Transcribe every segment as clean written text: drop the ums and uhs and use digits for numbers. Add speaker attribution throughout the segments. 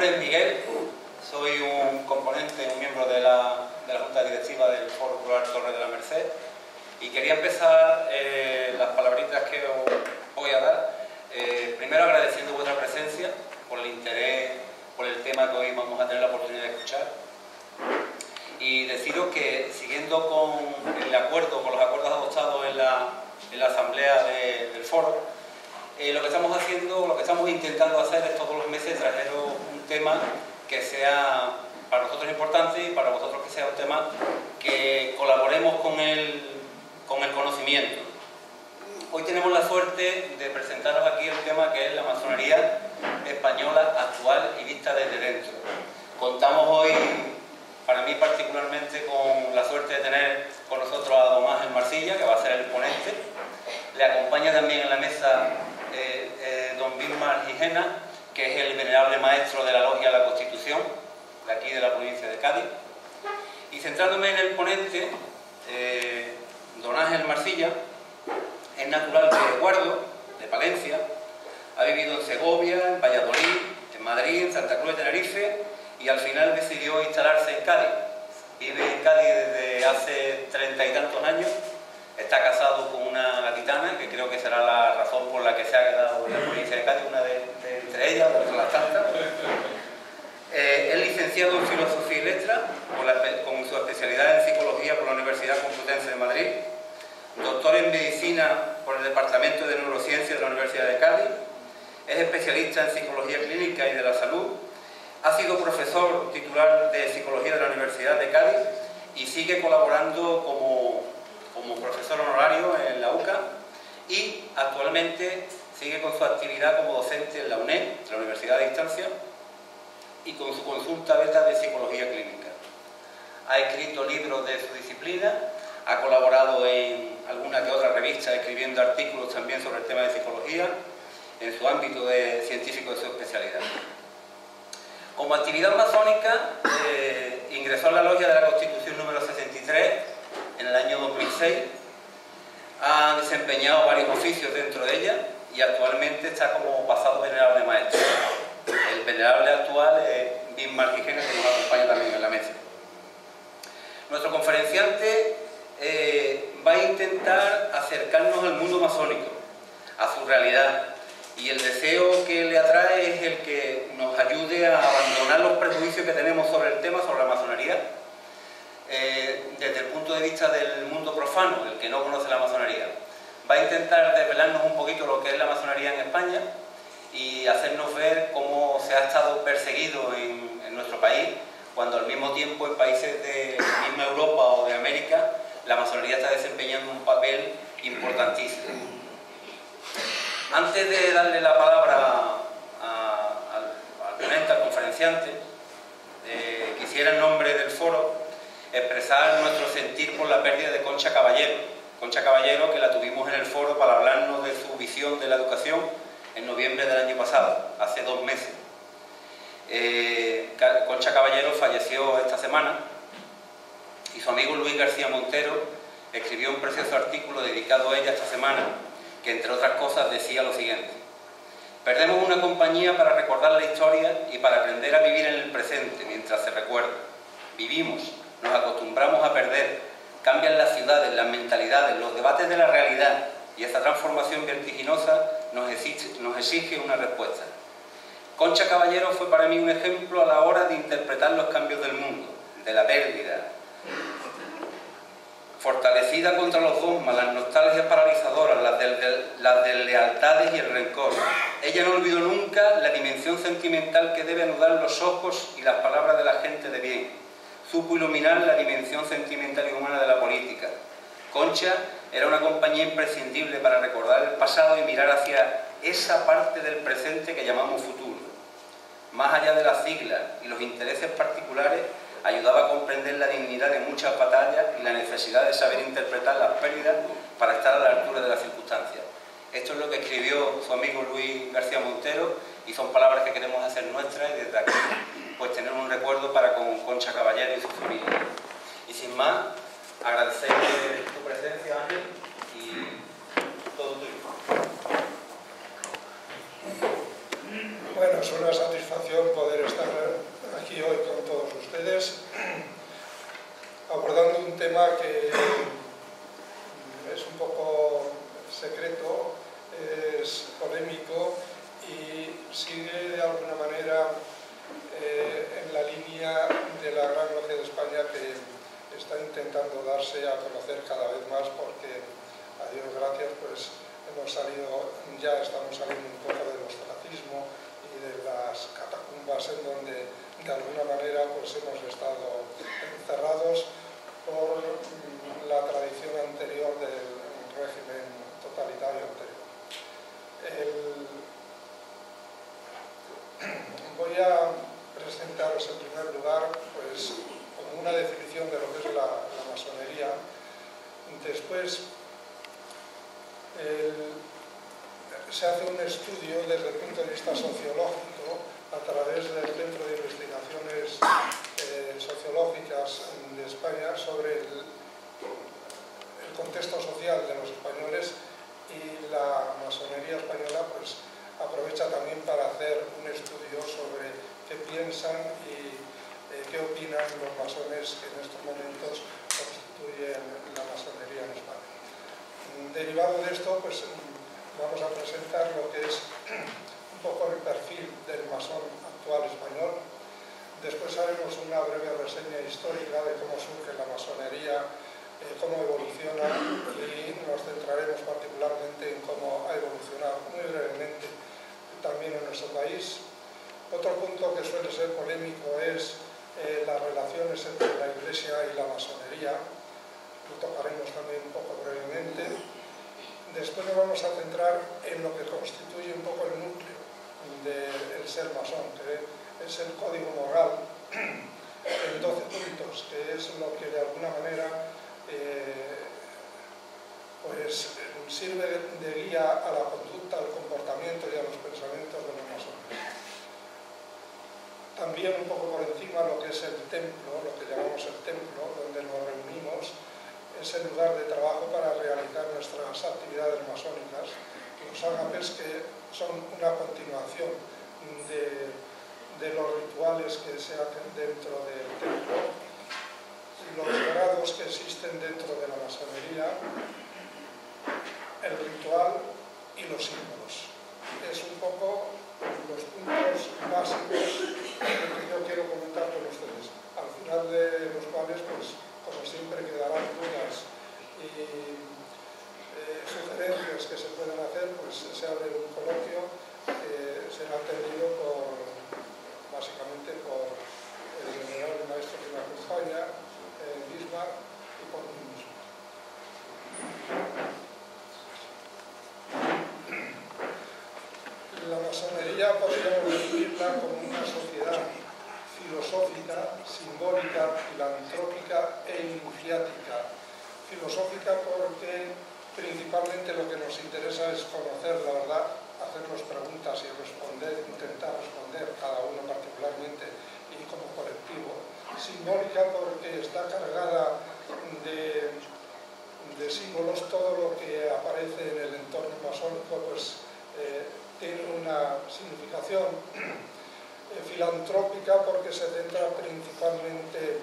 Speaker 1: nombre es Miguel, soy un componente, un miembro de la Junta Directiva del Foro Rural Torres de la Merced y quería empezar las palabritas que os voy a dar, primero agradeciendo vuestra presencia, por el interés, por el tema que hoy vamos a tener la oportunidad de escuchar, y deciros que siguiendo con los acuerdos adoptados en la asamblea del foro, lo que estamos haciendo, lo que estamos intentando hacer es todos los meses traeros un tema que sea para nosotros importante y para vosotros que sea un tema que colaboremos con el conocimiento. Hoy tenemos la suerte de presentaros aquí el tema que es la masonería española actual y vista desde dentro. Contamos hoy, para mí particularmente, con la suerte de tener con nosotros a don Ángel Marcilla, que va a ser el ponente. Le acompaña también en la mesa don Bismar Gijena, que es el venerable maestro de la Logia de la Constitución, de aquí de la provincia de Cádiz. Y centrándome en el ponente, don Ángel Marcilla es natural de Guardo, de Palencia, ha vivido en Segovia, en Valladolid, en Madrid, en Santa Cruz de Tenerife y al final decidió instalarse en Cádiz. Vive en Cádiz desde hace 30 y tantos años. Está casado con una gaditana, que creo que será la razón por la que se ha quedado en la provincia de Cádiz, una de entre ellas, de las tantas. Es licenciado en Filosofía y Letras, con su especialidad en Psicología por la Universidad Complutense de Madrid. Doctor en Medicina por el Departamento de Neurociencia de la Universidad de Cádiz. Es especialista en Psicología Clínica y de la Salud. Ha sido profesor titular de Psicología de la Universidad de Cádiz y sigue colaborando como profesor honorario en la UCA y actualmente sigue con su actividad como docente en la UNED, la Universidad de Distancia, y con su consulta beta de Psicología Clínica. Ha escrito libros de su disciplina, ha colaborado en alguna que otra revista escribiendo artículos también sobre el tema de psicología en su ámbito científico de su especialidad. Como actividad masónica, ingresó a la Logia de la Constitución número 63 en el año 2006, ha desempeñado varios oficios dentro de ella y actualmente está como pasado venerable maestro. El venerable actual es Bismar Gijena, que nos acompaña también en la mesa. Nuestro conferenciante va a intentar acercarnos al mundo masónico, a su realidad, y el deseo que le atrae es el que nos ayude a abandonar los prejuicios que tenemos sobre el tema, sobre la masonería, desde el punto de vista del mundo profano, el que no conoce la masonería. Va a intentar desvelarnos un poquito lo que es la masonería en España y hacernos ver cómo se ha estado perseguido en nuestro país, cuando al mismo tiempo en países de la misma Europa o de América la masonería está desempeñando un papel importantísimo. Antes de darle la palabra al ponente, al conferenciante, quisiera en nombre del foro expresar nuestro sentir por la pérdida de Concha Caballero. Concha Caballero, que la tuvimos en el foro para hablarnos de su visión de la educación en noviembre del año pasado, hace 2 meses. Concha Caballero falleció esta semana y su amigo Luis García Montero escribió un precioso artículo dedicado a ella esta semana, que entre otras cosas decía lo siguiente: perdemos una compañía para recordar la historia y para aprender a vivir en el presente mientras se recuerda. Vivimos, nos acostumbramos a perder, cambian las ciudades, las mentalidades, los debates de la realidad, y esta transformación vertiginosa nos exige una respuesta. Concha Caballero fue para mí un ejemplo a la hora de interpretar los cambios del mundo, de la pérdida. Fortalecida contra los dogmas, las nostalgias paralizadoras, las deslealtades y el rencor. Ella no olvidó nunca la dimensión sentimental que debe anudar los ojos y las palabras de la gente de bien. Supo iluminar la dimensión sentimental y humana de la política. Concha era una compañía imprescindible para recordar el pasado y mirar hacia esa parte del presente que llamamos futuro. Más allá de las siglas y los intereses particulares, ayudaba a comprender la dignidad de muchas batallas y la necesidad de saber interpretar las pérdidas para estar a la altura de las circunstancias. Esto es lo que escribió su amigo Luis García Montero y son palabras que queremos hacer nuestras y desde aquí pues tener un recuerdo para con Concha Caballero y su familia. Y sin más, agradecer tu presencia, Ángel, y todo tuyo.
Speaker 2: Bueno, es una satisfacción poder estar es un poco secreto, es polémico y sigue de alguna manera en la línea de la Gran Logia de España, que está intentando darse a conocer cada vez más, porque a Dios gracias pues ya estamos saliendo un poco del ostracismo y de las catacumbas en donde de alguna manera pues hemos estado encerrados por la tradición anterior del régimen totalitario anterior. Voy a presentaros en primer lugar pues como una definición de lo que es la masonería. Después se hace un estudio desde el punto de vista sociológico a través del Centro de Investigaciones Sociológicas de España sobre el contexto social de los españoles, y la masonería española pues aprovecha también para hacer un estudio sobre qué piensan y qué opinan los masones que en estos momentos constituyen la masonería en España. Derivado de esto, pues vamos a presentar lo que es un poco el perfil del masón actual español. Después haremos una breve reseña histórica de cómo surge la masonería, cómo evoluciona, y nos centraremos particularmente en cómo ha evolucionado muy brevemente también en nuestro país. Otro punto que suele ser polémico es las relaciones entre la Iglesia y la masonería. Lo tocaremos también un poco brevemente. Después nos vamos a centrar en lo que constituye un poco el núcleo del ser masón, que es el código moral en 12 puntos, que es lo que de alguna manera pues sirve de guía a la conducta, al comportamiento y a los pensamientos de los masones. También un poco por encima lo que es el templo, lo que llamamos el templo, donde nos reunimos, es el lugar de trabajo para realizar nuestras actividades masónicas. Los ágapes, que son una continuación de los rituales que se hacen dentro del templo, los grados que existen dentro de la masonería, el ritual y los símbolos. Es un poco los puntos básicos que yo quiero comentar con ustedes, al final de los cuales, pues, como siempre, quedarán dudas y sugerencias que se pueden hacer. Pues se abre un coloquio que será atendido básicamente por el venerable maestro que me acompaña, Bismarck, y por mí mismo. La masonería podríamos definirla como una sociedad filosófica, simbólica, filantrópica e iniciática. Filosófica porque principalmente lo que nos interesa es conocer la verdad, hacernos preguntas y intentar responder cada uno particularmente y como colectivo. Simbólica porque está cargada de símbolos. Todo lo que aparece en el entorno masónico pues tiene una significación. Filantrópica porque se centra principalmente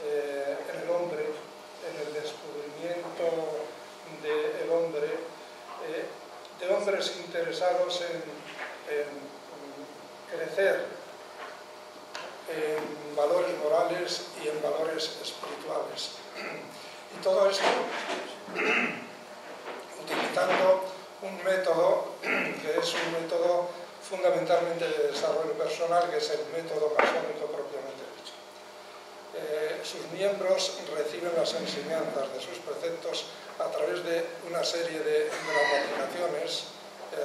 Speaker 2: en el hombre, en el descubrimiento del hombre, de hombres interesados en crecer en valores morales y en valores espirituales. Y todo esto utilizando un método que es un método fundamentalmente de desarrollo personal, que es el método masónico propiamente dicho. Sus miembros reciben las enseñanzas de sus preceptos a través de una serie de dramatizaciones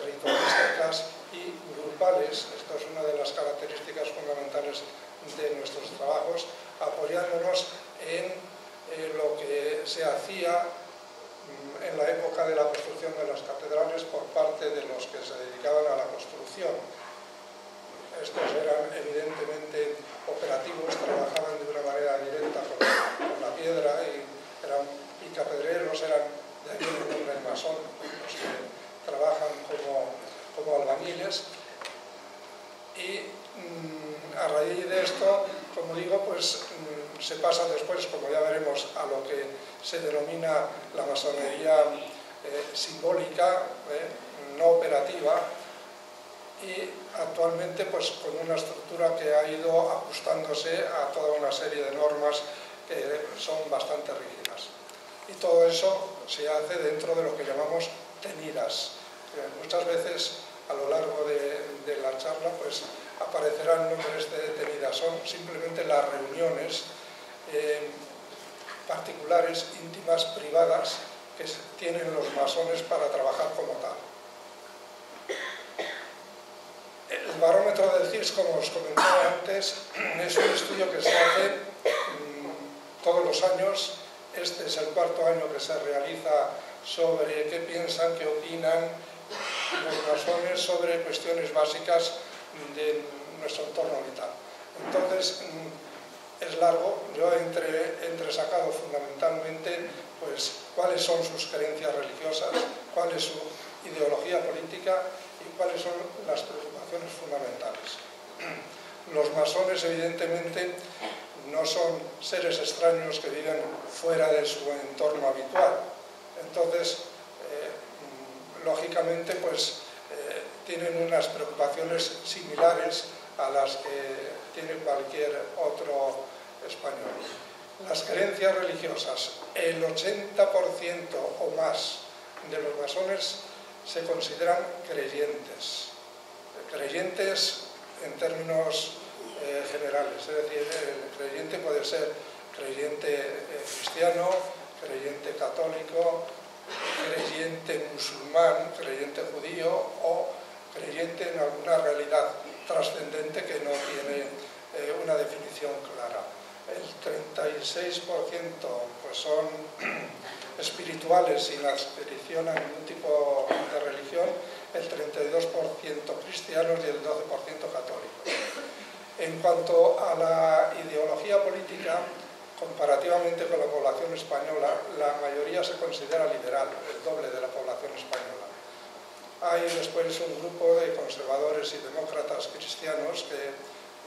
Speaker 2: ritualísticas y grupales. Esto es una de las características fundamentales de nuestros trabajos, apoyándonos en lo que se hacía en la época de la construcción de las catedrales por parte de los que se dedicaban a la construcción. Estos eran evidentemente operativos, trabajaban de una manera directa con la piedra y eran picapedreros, eran de ahí el nombre masón, los que trabajan como albañiles. Y a raíz de esto, como digo, pues se pasa después, como ya veremos, a lo que se denomina la masonería simbólica, no operativa, y actualmente pues con una estructura que ha ido ajustándose a toda una serie de normas que son bastante rígidas. Y todo eso se hace dentro de lo que llamamos tenidas. Muchas veces a lo largo de la charla pues aparecerán nombres de tenidas, son simplemente las reuniones particulares, íntimas, privadas que tienen los masones para trabajar como tal. El barómetro del CIRS, como os comentaba antes, es un estudio que se hace todos los años. Este es el cuarto año que se realiza sobre qué piensan, qué opinan los masones sobre cuestiones básicas de nuestro entorno vital. Entonces, es largo. Yo he entresacado fundamentalmente pues, cuáles son sus creencias religiosas, cuál es su ideología política y cuáles son las preocupaciones fundamentales. Los masones, evidentemente, no son seres extraños que viven fuera de su entorno habitual. Entonces, lógicamente, pues, tienen unas preocupaciones similares a las que tiene cualquier otro español. Las creencias religiosas, el 80% o más de los masones se consideran creyentes. Creyentes en términos generales, es decir, el creyente puede ser creyente cristiano, creyente católico, creyente musulmán, creyente judío o creyente en alguna realidad trascendente que no tiene una definición clara. El 36% pues son espirituales sin adscripción a ningún tipo de religión, el 32% cristianos y el 12% católicos. En cuanto a la ideología política, comparativamente con la población española, la mayoría se considera liberal, el doble de la población española. Hay después un grupo de conservadores y demócratas cristianos que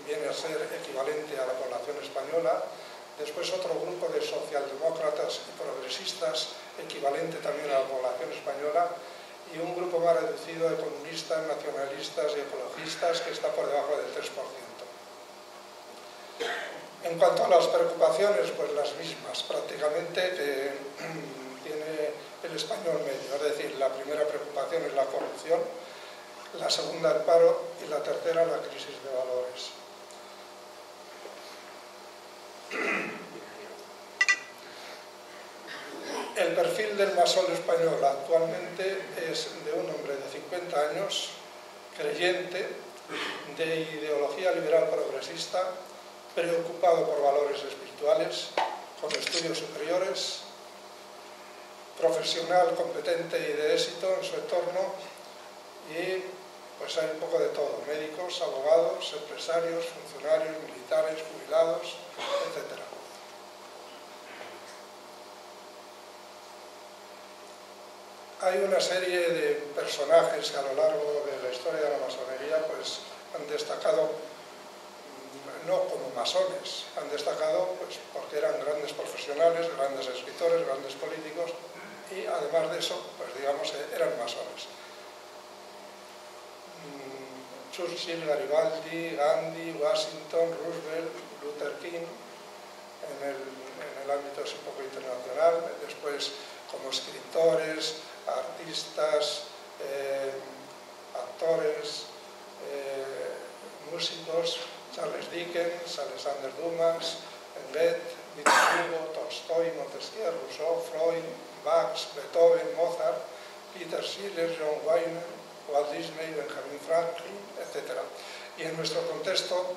Speaker 2: viene a ser equivalente a la población española, después otro grupo de socialdemócratas y progresistas, equivalente también a la población española, y un grupo más reducido de comunistas, nacionalistas y ecologistas que está por debajo del 3%. En cuanto a las preocupaciones, pues las mismas, prácticamente, que tiene el español medio, es decir, la primera preocupación es la corrupción, la segunda el paro y la tercera la crisis de valores. El perfil del masón español actualmente es de un hombre de 50 años, creyente, de ideología liberal progresista, preocupado por valores espirituales, con estudios superiores, profesional competente y de éxito en su entorno, y pues hay un poco de todo: médicos, abogados, empresarios, funcionarios, militares, jubilados, etc. Hay una serie de personajes que a lo largo de la historia de la masonería pues, han destacado, no como masones, han destacado pues, porque eran grandes profesionales, grandes escritores, grandes políticos, y además de eso, pues digamos, eran masones. Churchill, Garibaldi, Gandhi, Washington, Roosevelt, Luther King, en el ámbito un poco internacional, después como escritores, artistas, actores, músicos, Charles Dickens, Alexander Dumas, Goethe, Victor Hugo, Tolstoy, Montesquieu, Rousseau, Freud, Bach, Beethoven, Mozart, Peter Schiller, John Wayne, Walt Disney, Benjamin Franklin, etc. Y en nuestro contexto,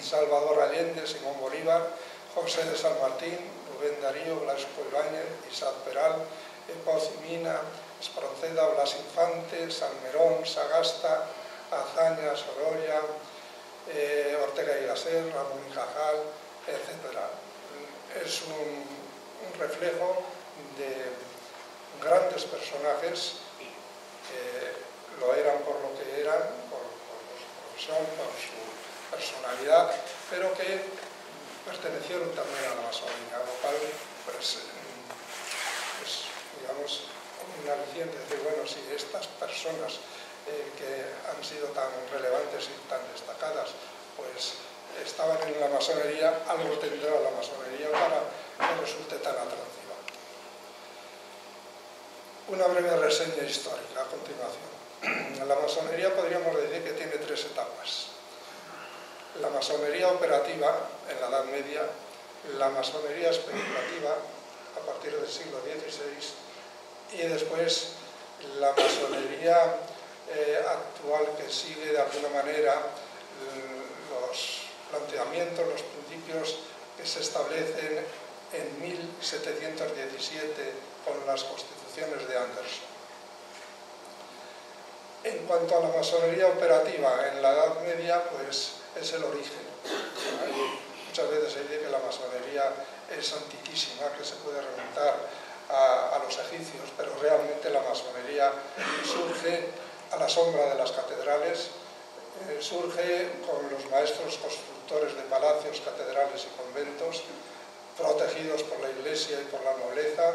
Speaker 2: Salvador Allende, Simón Bolívar, José de San Martín, Rubén Darío, Blasco Ibáñez, Isaac Peral, Poz y Mina, Espronceda, Blas Infante, Salmerón, Sagasta, Azaña, Sorolla, Ortega y Gasset, Ramón y Cajal, etc. Es un reflejo de grandes personajes que lo eran por lo que eran, por su profesión, por su personalidad, pero que pertenecieron también a la masonería, lo cual pues, digamos, un aliciente, decir, bueno, si estas personas que han sido tan relevantes y tan destacadas, pues estaban en la masonería, algo tendrá la masonería para que resulte tan atractiva. Una breve reseña histórica a continuación. La masonería podríamos decir que tiene tres etapas. La masonería operativa en la Edad Media, la masonería especulativa a partir del siglo XVI y después la masonería actual, que sigue de alguna manera los planteamientos, los principios que se establecen en 1717 con las constituciones de Anderson. En cuanto a la masonería operativa en la Edad Media, pues es el origen. Muchas veces se dice que la masonería es antiquísima, que se puede remontar a los egipcios, pero realmente la masonería surge a la sombra de las catedrales, surge con los maestros constructores de palacios, catedrales y conventos, protegidos por la Iglesia y por la nobleza,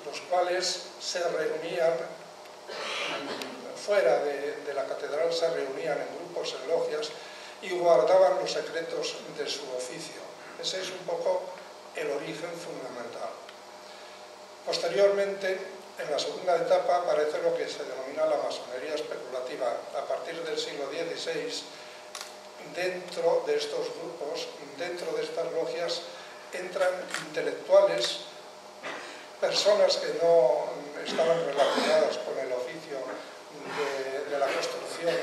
Speaker 2: los cuales se reunían fuera de la catedral, se reunían en grupos, en logias, y guardaban los secretos de su oficio. Ese es un poco el origen fundamental. Posteriormente, en la segunda etapa, aparece lo que se denomina la masonería especulativa. A partir del siglo XVI, dentro de estos grupos, dentro de estas logias, entran intelectuales, personas que no estaban relacionadas con el oficio de la construcción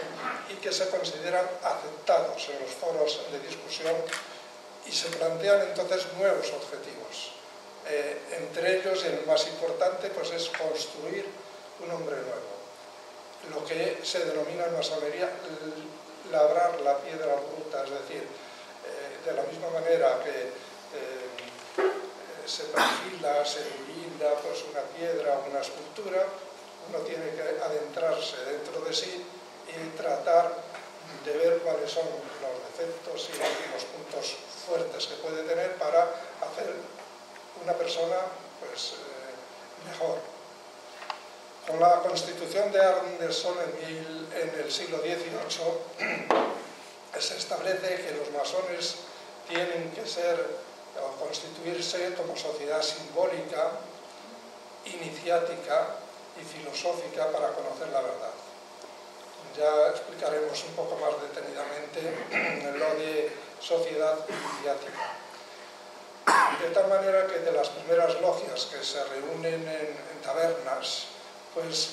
Speaker 2: y que se consideran aceptados en los foros de discusión, y se plantean entonces nuevos objetivos. Entre ellos, el más importante, pues, es construir un hombre nuevo. Lo que se denomina en masonería labrar la piedra bruta, es decir, de la misma manera que se perfila, se blinda pues una piedra, una escultura, uno tiene que adentrarse dentro de sí y tratar de ver cuáles son los defectos y los puntos fuertes que puede tener para hacer una persona pues, mejor. Con la Constitución de Anderson en el siglo XVIII se establece que los masones tienen que ser o constituirse como sociedad simbólica, iniciática y filosófica para conocer la verdad. Ya explicaremos un poco más detenidamente lo de sociedad iniciática. De tal manera que de las primeras logias que se reúnen en tabernas, pues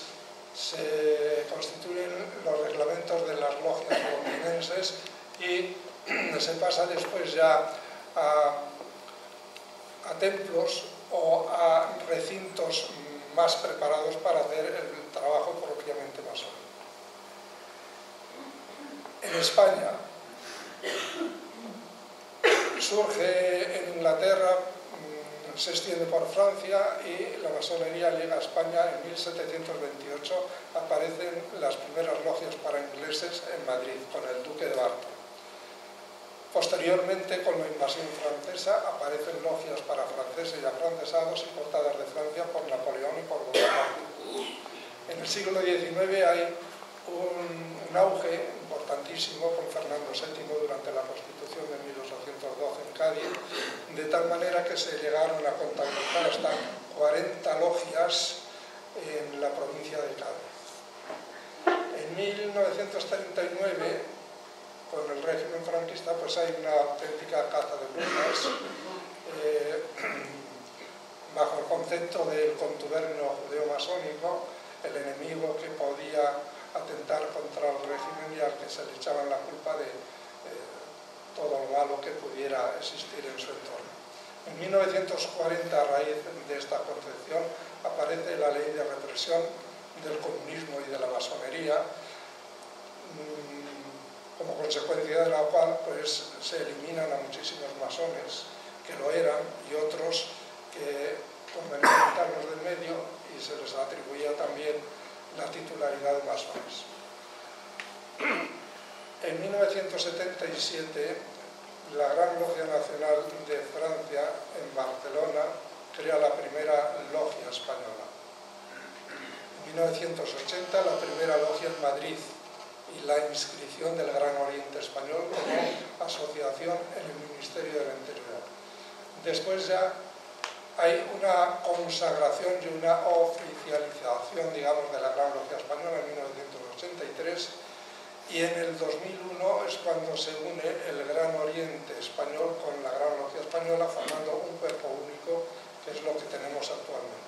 Speaker 2: se constituyen los reglamentos de las logias londinenses y se pasa después ya a templos o a recintos más preparados para hacer el trabajo propiamente masónico. En España surge en Inglaterra, se extiende por Francia y la masonería llega a España en 1728. Aparecen las primeras logias para ingleses en Madrid con el duque de Barton. Posteriormente, con la invasión francesa, aparecen logias para franceses y afrancesados importadas de Francia por Napoleón y por Bonaparte. En el siglo XIX hay un auge importantísimo con Fernando VII durante la Constitución de 1812 en Cádiz, de tal manera que se llegaron a contabilizar hasta 40 logias en la provincia de Cádiz. En 1939, con el régimen franquista, pues hay una auténtica caza de brujas bajo el concepto del contubernio judeo-masónico, el enemigo que podía atentar contra el régimen y al que se le echaban la culpa de todo lo malo que pudiera existir en su entorno. En 1940, a raíz de esta concepción, aparece la ley de represión del comunismo y de la masonería, como consecuencia de la cual pues, se eliminan a muchísimos masones que lo eran y otros que convenía quitarlos del medio y se les atribuía también la titularidad de masones. En 1977, la Gran Logia Nacional de Francia, en Barcelona, crea la primera logia española. 1980 la primera logia en Madrid y la inscripción del Gran Oriente Español como asociación en el Ministerio del Interior. Después ya hay una consagración y una oficialización, digamos, de la Gran Logia Española en 1983, y en el 2001 es cuando se une el Gran Oriente Español con la Gran Logia Española, formando un cuerpo único, que es lo que tenemos actualmente.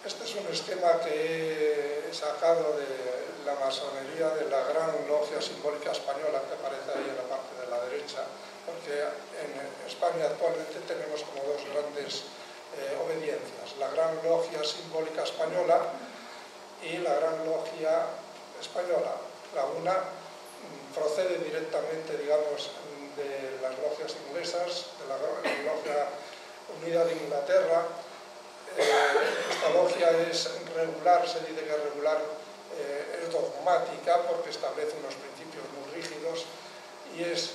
Speaker 2: Este es un esquema que he sacado de la masonería de la Gran Logia Simbólica Española, que aparece ahí en la parte de la derecha, porque en España actualmente tenemos como dos grandes obediencias: la Gran Logia Simbólica Española y la Gran Logia Española. La una procede directamente, digamos, de las logias inglesas, de la Logia Unida de Inglaterra. Esta logia es regular, se dice que es regular, es dogmática porque establece unos principios muy rígidos y es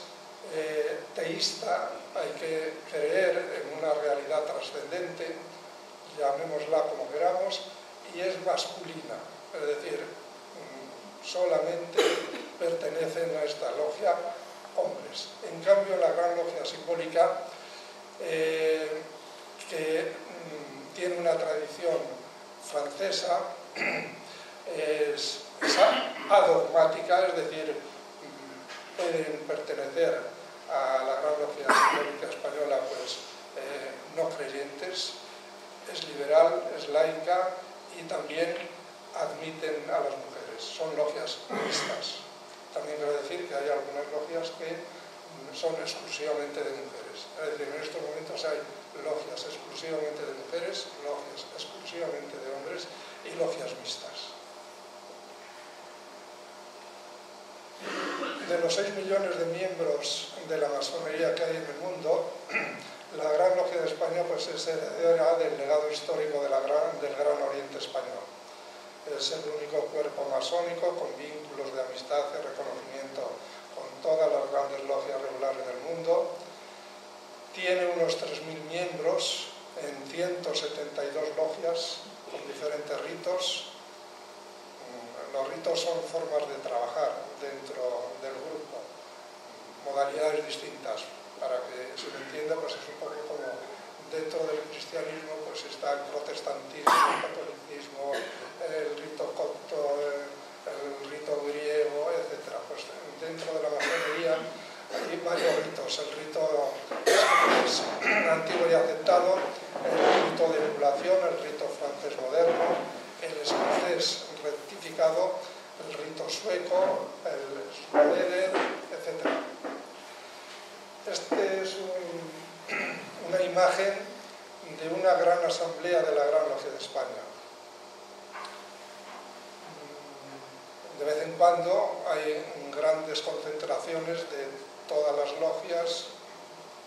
Speaker 2: teísta. Hay que creer en una realidad trascendente, llamémosla como queramos, y es masculina, es decir, solamente pertenecen a esta logia hombres. En cambio, la Gran Logia Simbólica, que tiene una tradición francesa, es adogmática, es decir, pueden pertenecer a la Gran Logia Simbólica Española pues, no creyentes, es liberal, es laica y también admiten a las mujeres. Son logias mixtas. También quiero decir que hay algunas logias que son exclusivamente de mujeres. Es decir, en estos momentos hay logias exclusivamente de mujeres, logias exclusivamente de hombres y logias mixtas. De los 6 millones de miembros de la masonería que hay en el mundo, la Gran Logia de España pues, es heredera del legado histórico de del Gran Oriente Español. Es el único cuerpo masónico con vínculos de amistad y reconocimiento con todas las grandes logias regulares del mundo. Tiene unos 3.000 miembros en 172 logias con diferentes ritos. Los ritos son formas de trabajar dentro del grupo, modalidades distintas. Para que se me entienda, pues es un poco como dentro del cristianismo pues está el protestantismo, el catolicismo, el rito copto, el rito griego, etc. Pues dentro de la masonería hay varios ritos. El rito es antiguo y aceptado, el rito de emulación, el rito francés moderno, el escocés rectificado, el rito sueco, el Schröder, etc. Este es una imagen de una gran asamblea de la Gran Logia de España. De vez en cuando hay grandes concentraciones de todas las logias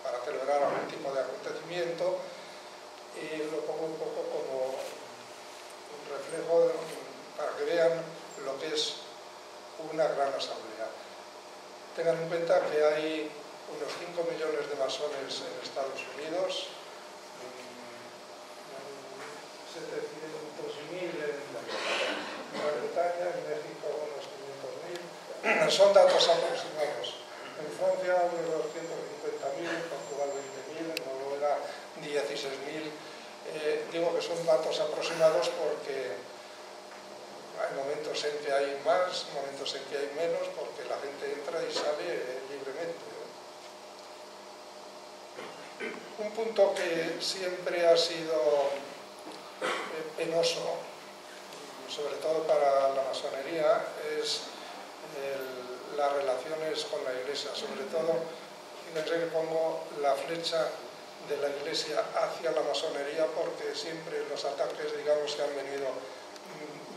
Speaker 2: para celebrar algún tipo de acontecimiento, y lo pongo un poco como un reflejo para que vean lo que es una gran asamblea. Tengan en cuenta que hay unos 5 millones de masones en Estados Unidos, 700.000 en Gran Bretaña, en México unos 500.000. Son datos aproximados. En Francia unos 250.000, en Portugal 20.000, en Noruega 16.000. Digo que son datos aproximados porque hay momentos en que hay más, momentos en que hay menos, porque la gente entra y sale libremente. Un punto que siempre ha sido penoso, sobre todo para la masonería, es las relaciones con la Iglesia. Sobre todo, fíjense que pongo la flecha de la Iglesia hacia la masonería, porque siempre los ataques, digamos, que han venido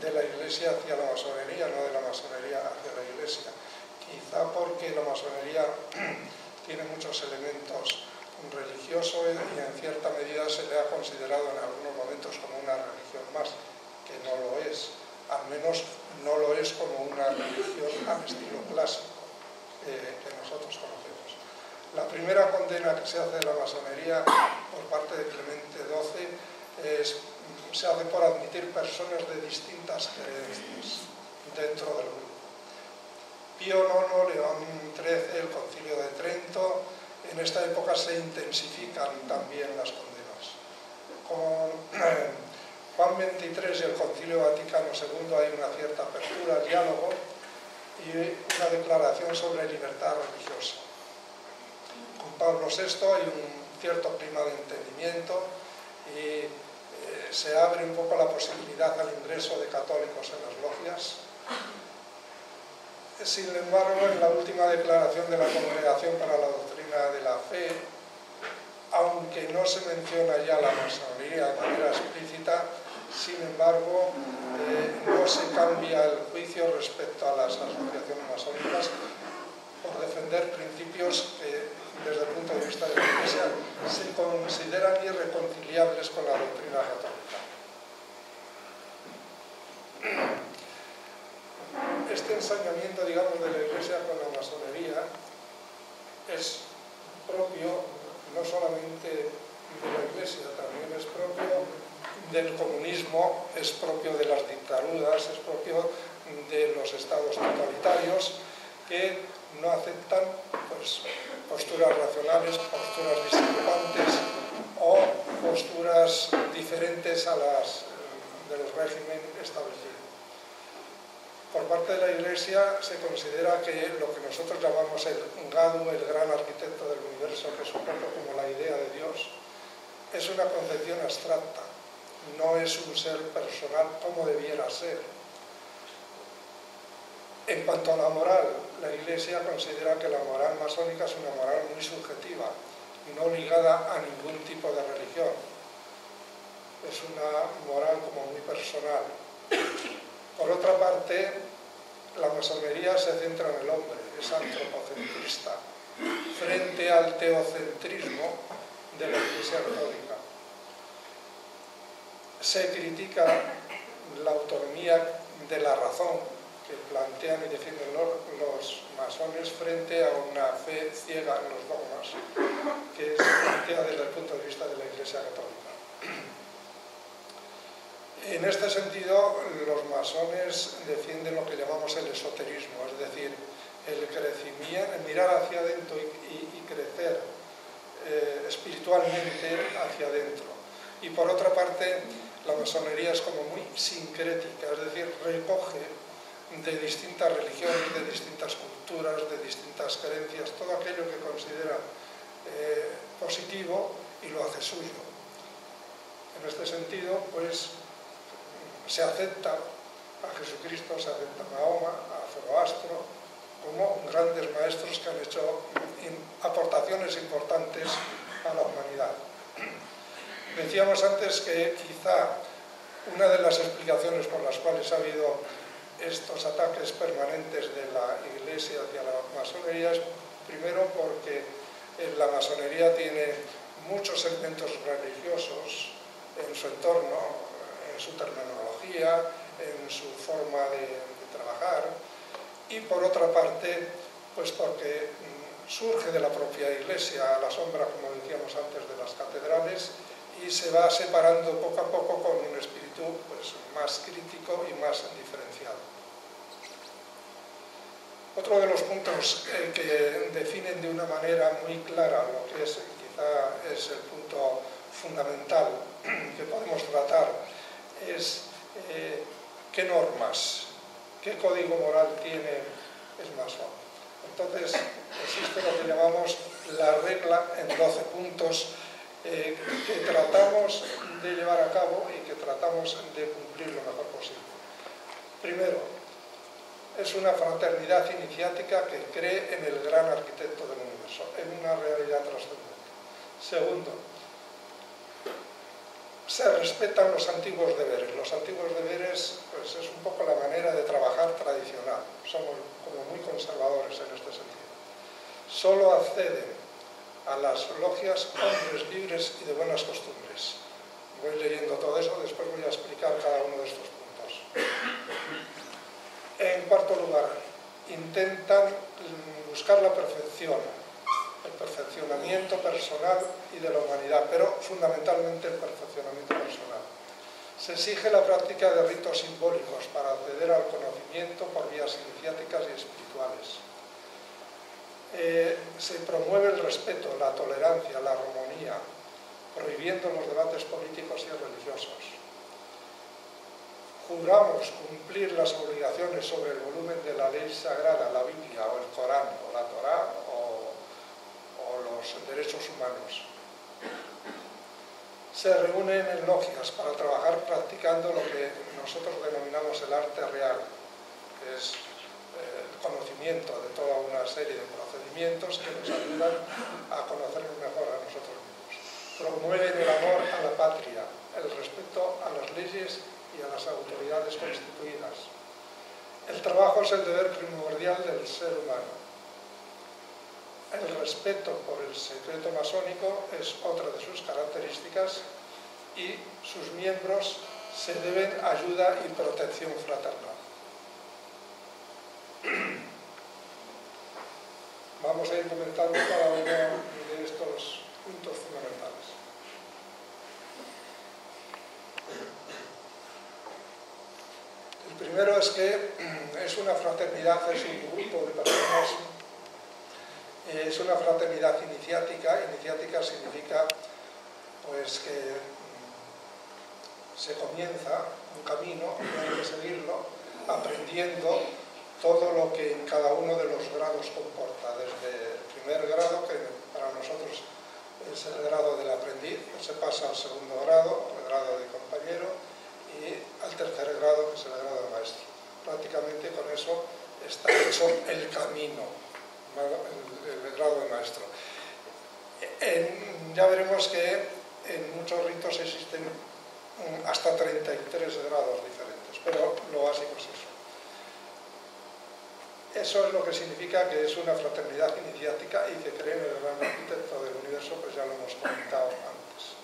Speaker 2: de la Iglesia hacia la masonería, no de la masonería hacia la Iglesia. Quizá porque la masonería tiene muchos elementos religiosos y en cierta medida se le ha considerado en algunos momentos como una religión más, que no lo es. Al menos no lo es como una religión al estilo clásico que nosotros conocemos. La primera condena que se hace de la masonería por parte de Clemente XII se hace por admitir personas de distintas creencias dentro del grupo. Pío IX, León XIII, el Concilio de Trento, en esta época se intensifican también las condenas. Con Juan XXIII y el Concilio Vaticano II hay una cierta apertura al diálogo y una declaración sobre libertad religiosa. Con Pablo VI hay un cierto clima de entendimiento y se abre un poco la posibilidad al ingreso de católicos en las logias. Sin embargo, en la última declaración de la Congregación para la Doctrina de la Fe, aunque no se menciona ya la masonería de manera explícita, sin embargo, no se cambia el juicio respecto a las asociaciones masónicas por defender principios que, desde el punto de vista de la Iglesia, se consideran irreconciliables con la doctrina católica. Este ensañamiento, digamos, de la Iglesia con la masonería es propio no solamente de la Iglesia, también es propio del comunismo, es propio de las dictaduras, es propio de los estados totalitarios que no aceptan pues, posturas racionales, posturas discrepantes o posturas diferentes a las del régimen establecido. Por parte de la Iglesia se considera que lo que nosotros llamamos el Gadu, el gran arquitecto del universo, que es un poco como la idea de Dios, es una concepción abstracta, no es un ser personal como debiera ser. En cuanto a la moral, la Iglesia considera que la moral masónica es una moral muy subjetiva, no ligada a ningún tipo de religión. Es una moral como muy personal. Por otra parte, la masonería se centra en el hombre, es antropocentrista, frente al teocentrismo de la Iglesia católica. Se critica la autonomía de la razón que plantean y defienden los masones frente a una fe ciega en los dogmas que se plantea desde el punto de vista de la Iglesia católica. En este sentido, los masones defienden lo que llamamos el esoterismo, es decir, el crecimiento, el mirar hacia adentro y crecer espiritualmente hacia adentro. Y por otra parte, la masonería es como muy sincrética, es decir, recoge de distintas religiones, de distintas culturas, de distintas creencias, todo aquello que considera positivo y lo hace suyo. En este sentido, pues, se acepta a Jesucristo, se acepta a Mahoma, a Zoroastro, como grandes maestros que han hecho aportaciones importantes a la humanidad. Decíamos antes que quizá una de las explicaciones por las cuales ha habido estos ataques permanentes de la Iglesia hacia la masonería es primero porque la masonería tiene muchos elementos religiosos en su entorno, en su terminología, en su forma de trabajar, y por otra parte, pues porque surge de la propia Iglesia a la sombra, como decíamos antes, de las catedrales, y se va separando poco a poco con un espíritu pues, más crítico y más diferenciado. Otro de los puntos que definen de una manera muy clara lo que es, quizá es el punto fundamental que podemos tratar, es qué normas, qué código moral tiene el masón. Entonces, existe lo que llamamos la regla en 12 puntos que tratamos de llevar a cabo y que tratamos de cumplir lo mejor posible. Primero, es una fraternidad iniciática que cree en el gran arquitecto del universo, en una realidad trascendente. Segundo, se respetan los antiguos deberes. Los antiguos deberes pues, es un poco la manera de trabajar tradicional. Somos como muy conservadores en este sentido. Solo acceden a las logias hombres libres y de buenas costumbres. Voy leyendo todo eso, después voy a explicar cada uno de estos puntos. En cuarto lugar, intentan buscar la perfección el perfeccionamiento personal y de la humanidad, pero fundamentalmente el perfeccionamiento personal. Se exige la práctica de ritos simbólicos para acceder al conocimiento por vías iniciáticas y espirituales. Se promueve el respeto, la tolerancia, la armonía, prohibiendo los debates políticos y religiosos. Juramos cumplir las obligaciones sobre el volumen de la ley sagrada, la Biblia o el Corán o la Torá o los derechos humanos. Se reúnen en logias para trabajar practicando lo que nosotros denominamos el arte real, que es el conocimiento de toda una serie de procedimientos que nos ayudan a conocernos mejor a nosotros mismos. Promueven el amor a la patria, el respeto a las leyes y a las autoridades constituidas. El trabajo es el deber primordial del ser humano. El respeto por el secreto masónico es otra de sus características y sus miembros se deben ayuda y protección fraternal. Vamos a ir comentando cada uno de estos puntos fundamentales. El primero es que es una fraternidad, es un grupo de personas, es una fraternidad iniciática. Iniciática significa pues que se comienza un camino y hay que seguirlo aprendiendo todo lo que en cada uno de los grados comporta, desde el primer grado, que para nosotros es el grado del aprendiz, se pasa al segundo grado, el grado de compañero, y al tercer grado, que es el grado de maestro. Prácticamente con eso está hecho el camino, el grado de maestro. Ya veremos que en muchos ritos existen hasta 33 grados diferentes, pero lo básico es eso. Eso es lo que significa que es una fraternidad iniciática y que cree en el gran arquitecto del universo, pues ya lo hemos comentado antes.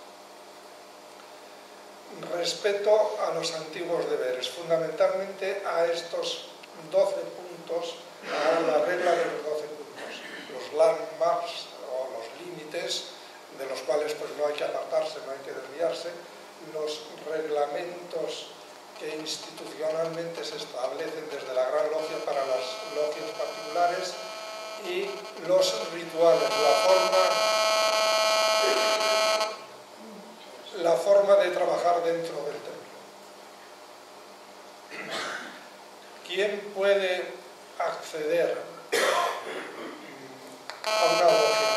Speaker 2: Respeto a los antiguos deberes, fundamentalmente a estos 12 puntos, a la regla de los 12 puntos, los landmarks o los límites de los cuales pues no hay que apartarse, no hay que desviarse, los reglamentos que institucionalmente se establecen desde la Gran Logia para las logias particulares y los rituales, la forma de trabajar dentro del templo. ¿Quién puede acceder a una logia?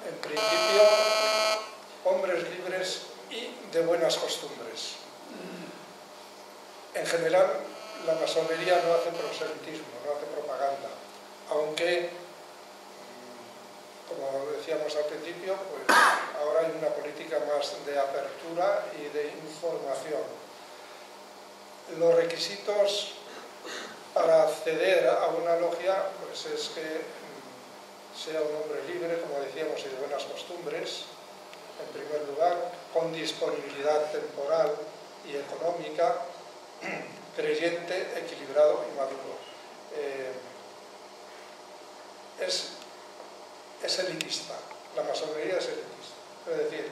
Speaker 2: En principio, hombres libres y de buenas costumbres. En general, la masonería no hace proselitismo, no hace propaganda, aunque, como decíamos al principio, pues ahora hay una política más de apertura y de información. Los requisitos para acceder a una logia pues es que sea un hombre libre, como decíamos, y de buenas costumbres, en primer lugar, con disponibilidad temporal y económica, creyente, equilibrado y maduro. Es elitista, la masonería es elitista. Es decir,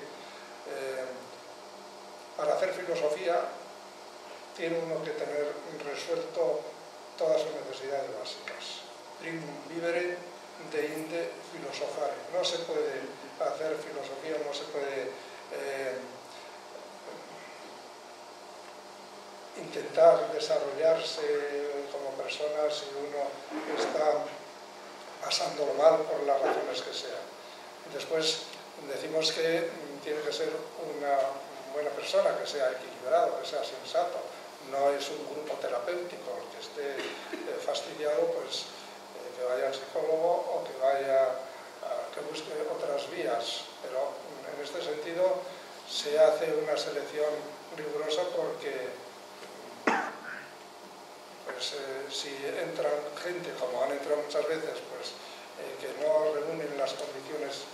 Speaker 2: para hacer filosofía tiene uno que tener resuelto todas sus necesidades básicas. Primum vivere deinde filosofare. No se puede hacer filosofía, no se puede intentar desarrollarse como persona si uno está pasándolo mal por las razones que sean. Después decimos que tiene que ser una buena persona, que sea equilibrado, que sea sensato. No es un grupo terapéutico, el que esté fastidiado, pues que vaya al psicólogo o que vaya que busque otras vías. Pero en este sentido se hace una selección rigurosa porque pues, si entran gente, como han entrado muchas veces, pues que no reúnen las condiciones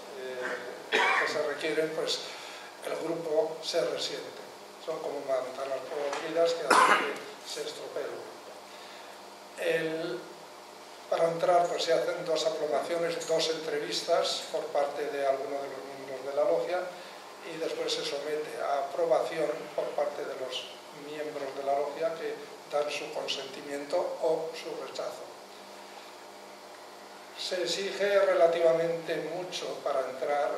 Speaker 2: que se requieren, pues el grupo se resiente. Son como manzanas podridas que hacen que se estropee el grupo. Para entrar pues se hacen 2 aplomaciones, 2 entrevistas por parte de alguno de los miembros de la logia y después se somete a aprobación por parte de los miembros de la logia que dan su consentimiento o su rechazo. Se exige relativamente mucho para entrar,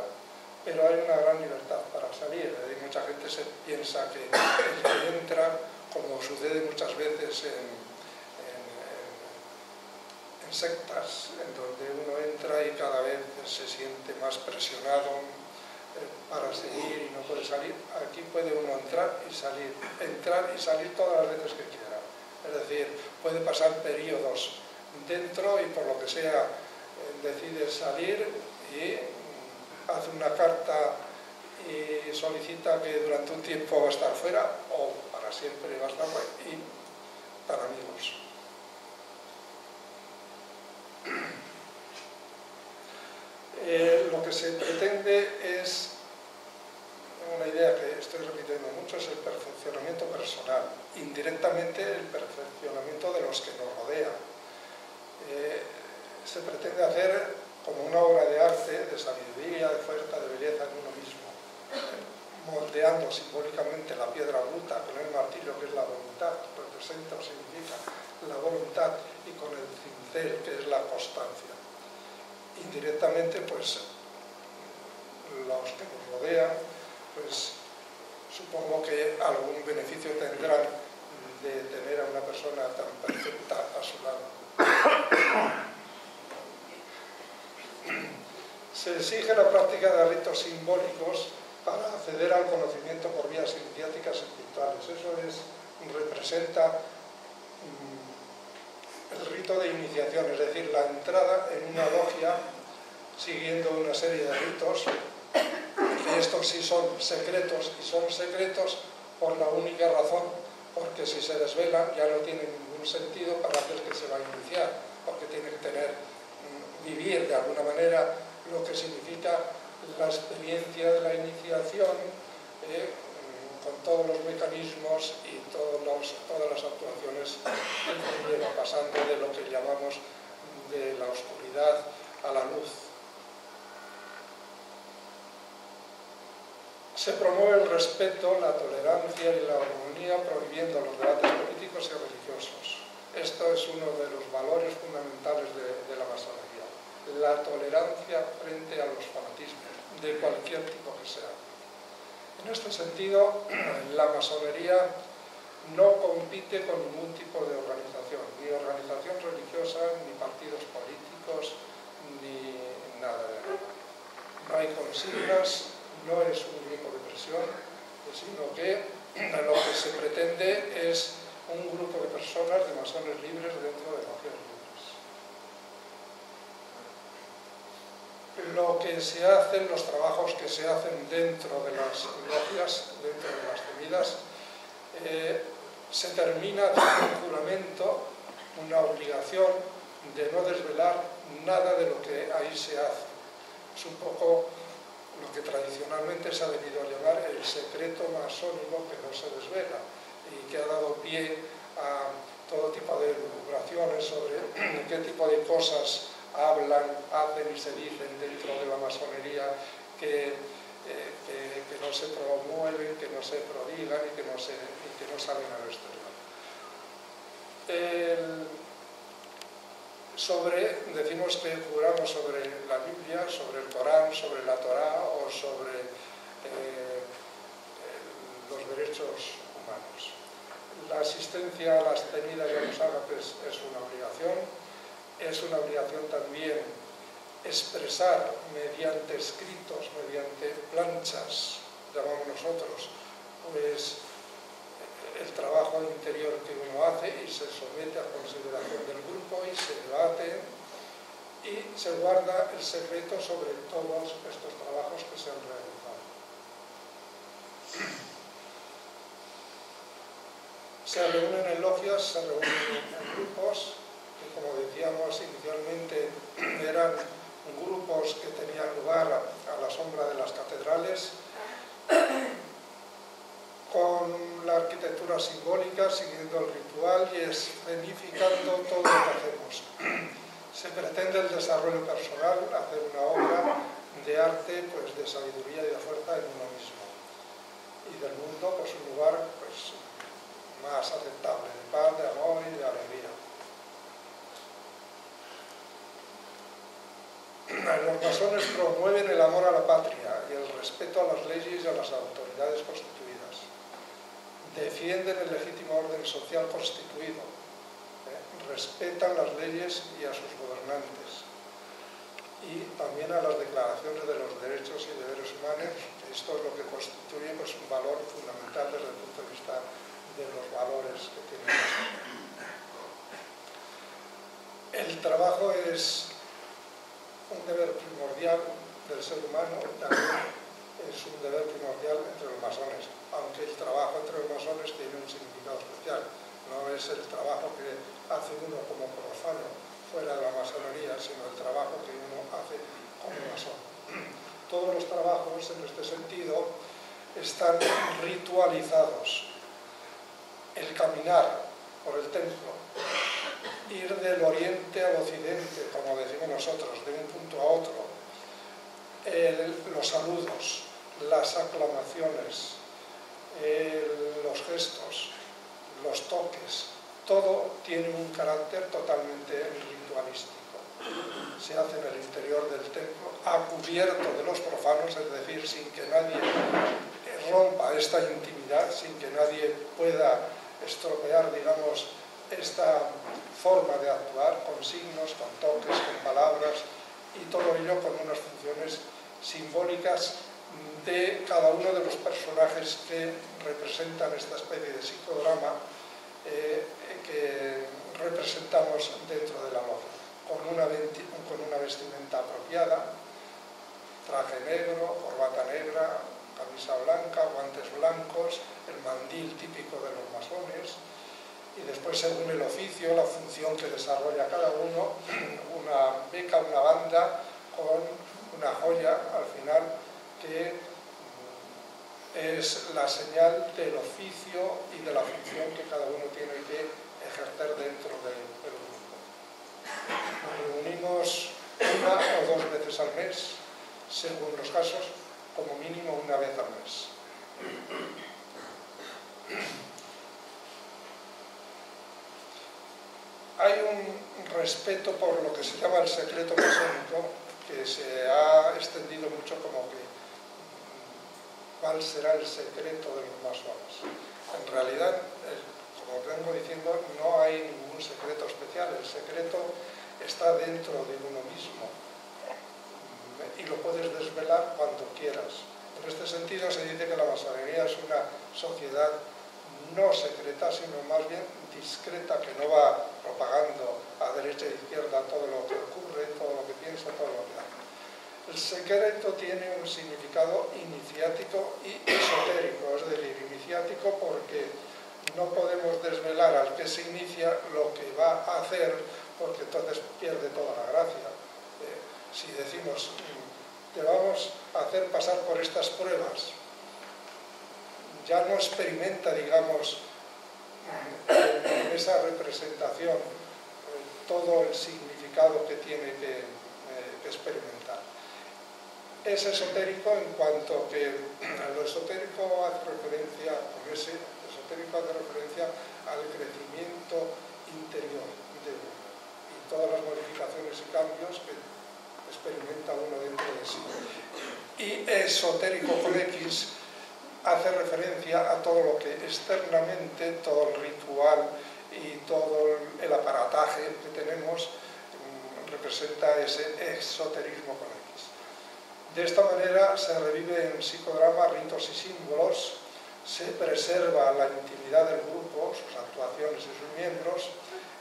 Speaker 2: pero hay una gran libertad para salir. Mucha gente se piensa que el que entra, como sucede muchas veces en sectas, en donde uno entra y cada vez se siente más presionado para seguir y no puede salir. Aquí puede uno entrar y salir todas las veces que quiera. Es decir, puede pasar periodos dentro y por lo que sea decide salir y hace una carta y solicita que durante un tiempo va a estar fuera o para siempre va a estar fuera y para amigos. Lo que se pretende es una idea que estoy repitiendo mucho, es el perfeccionamiento personal, indirectamente el perfeccionamiento de los que nos rodean. Se pretende hacer como una obra de arte, de sabiduría, de fuerza, de belleza en uno mismo, moldeando simbólicamente la piedra bruta con el martillo, que es la voluntad, representa o significa la voluntad, y con el cincel, que es la constancia. Indirectamente, pues, los que nos rodean, pues, supongo que algún beneficio tendrán de tener a una persona tan perfecta a su lado. Se exige la práctica de ritos simbólicos para acceder al conocimiento por vías iniciáticas espirituales. Eso representa el rito de iniciación, es decir, la entrada en una logia siguiendo una serie de ritos, que estos sí son secretos, y son secretos por la única razón, porque si se desvelan ya no tiene ningún sentido para aquel que se va a iniciar, porque tiene que vivir de alguna manera lo que significa la experiencia de la iniciación, con todos los mecanismos y todas las actuaciones que conlleva, pasando de lo que llamamos de la oscuridad a la luz. Se promueve el respeto, la tolerancia y la armonía, prohibiendo los debates políticos y religiosos. Esto es uno de los valores fundamentales de la masonería, la tolerancia frente a los fanatismos, de cualquier tipo que sea. En este sentido, la masonería no compite con ningún tipo de organización, ni organización religiosa, ni partidos políticos, ni nada de nada. No hay consignas, no es un grupo de presión, sino que lo que se pretende es un grupo de personas, de masones libres dentro de logias libres. Lo que se hace, los trabajos que se hacen dentro de las logias, dentro de las temidas, se termina haciendo un juramento, una obligación de no desvelar nada de lo que ahí se hace. Es un poco lo que tradicionalmente se ha venido a llamar el secreto masónico que no se desvela y que ha dado pie a todo tipo de elucubraciones sobre qué tipo de cosas hablan, hacen y se dicen dentro de la masonería que no se promueven, que no se prodigan y que no salen al exterior. Decimos que juramos sobre la Biblia, sobre el Corán, sobre la Torá o sobre los derechos humanos. La asistencia a las tenidas y a los ágapes es una obligación también expresar mediante escritos, mediante planchas, llamamos nosotros, pues el trabajo interior que uno hace y se somete a consideración del grupo y se debate y se guarda el secreto sobre todos estos trabajos que se han realizado. Se reúnen en logias, se reúnen en grupos, que como decíamos inicialmente eran grupos que tenían lugar a la sombra de las catedrales, con la arquitectura simbólica, siguiendo el ritual y escenificando todo lo que hacemos. Se pretende el desarrollo personal, hacer una obra de arte, pues, de sabiduría y de fuerza en uno mismo. Y del mundo, pues, un lugar, pues, más aceptable, de paz, de amor y de alegría. Los masones promueven el amor a la patria y el respeto a las leyes y a las autoridades constituidas. Defienden el legítimo orden social constituido. Respetan las leyes y a sus gobernantes. Y también a las declaraciones de los derechos y deberes humanos. Esto es lo que constituye, pues, un valor fundamental desde el punto de vista de los valores que tiene. El trabajo es un deber primordial del ser humano, también es un deber primordial entre los masones, aunque el trabajo entre los masones tiene un significado especial. No es el trabajo que hace uno como profano fuera de la masonería, sino el trabajo que uno hace como masón. Todos los trabajos en este sentido están ritualizados. El caminar por el templo, ir del oriente al occidente, como decimos nosotros, de un punto a otro, los saludos, las aclamaciones, los gestos, los toques, todo tiene un carácter totalmente ritualístico. Se hace en el interior del templo, a cubierto de los profanos, es decir, sin que nadie rompa esta intimidad, sin que nadie pueda estropear, digamos, esta forma de actuar, con signos, con toques, con palabras, y todo ello con unas funciones simbólicas de cada uno de los personajes que representan esta especie de psicodrama que representamos dentro de la logia, con una vestimenta apropiada, traje negro, corbata negra, camisa blanca, guantes blancos, el mandil típico de los masones, y después, según el oficio, la función que desarrolla cada uno, una beca, una banda con una joya al final que es la señal del oficio y de la función que cada uno tiene que ejercer dentro del grupo. Nos reunimos una o dos veces al mes, según los casos, como mínimo una vez al mes. Hay un respeto por lo que se llama el secreto masónico, que se ha extendido mucho como que cuál será el secreto de los masones. En realidad, como vengo diciendo, no hay ningún secreto especial. El secreto está dentro de uno mismo y lo puedes desvelar cuando quieras. En este sentido se dice que la masonería es una sociedad no secreta, sino más bien discreta, que no va propagando a derecha e izquierda todo lo que ocurre, todo lo que piensa, todo lo que hace. El secreto tiene un significado iniciático y esotérico, es decir, iniciático porque no podemos desvelar al que se inicia lo que va a hacer, porque entonces pierde toda la gracia. Si decimos, te vamos a hacer pasar por estas pruebas, ya no experimenta, digamos, en esa representación todo el significado que tiene que experimentar. Es esotérico en cuanto que lo esotérico hace referencia, al crecimiento interior de uno y todas las modificaciones y cambios que experimenta uno dentro de sí. Y esotérico con X hace referencia a todo lo que externamente, todo el ritual y todo el aparataje que tenemos representa ese esoterismo con X. De esta manera se revive en psicodrama ritos y símbolos, se preserva la intimidad del grupo, sus actuaciones y sus miembros,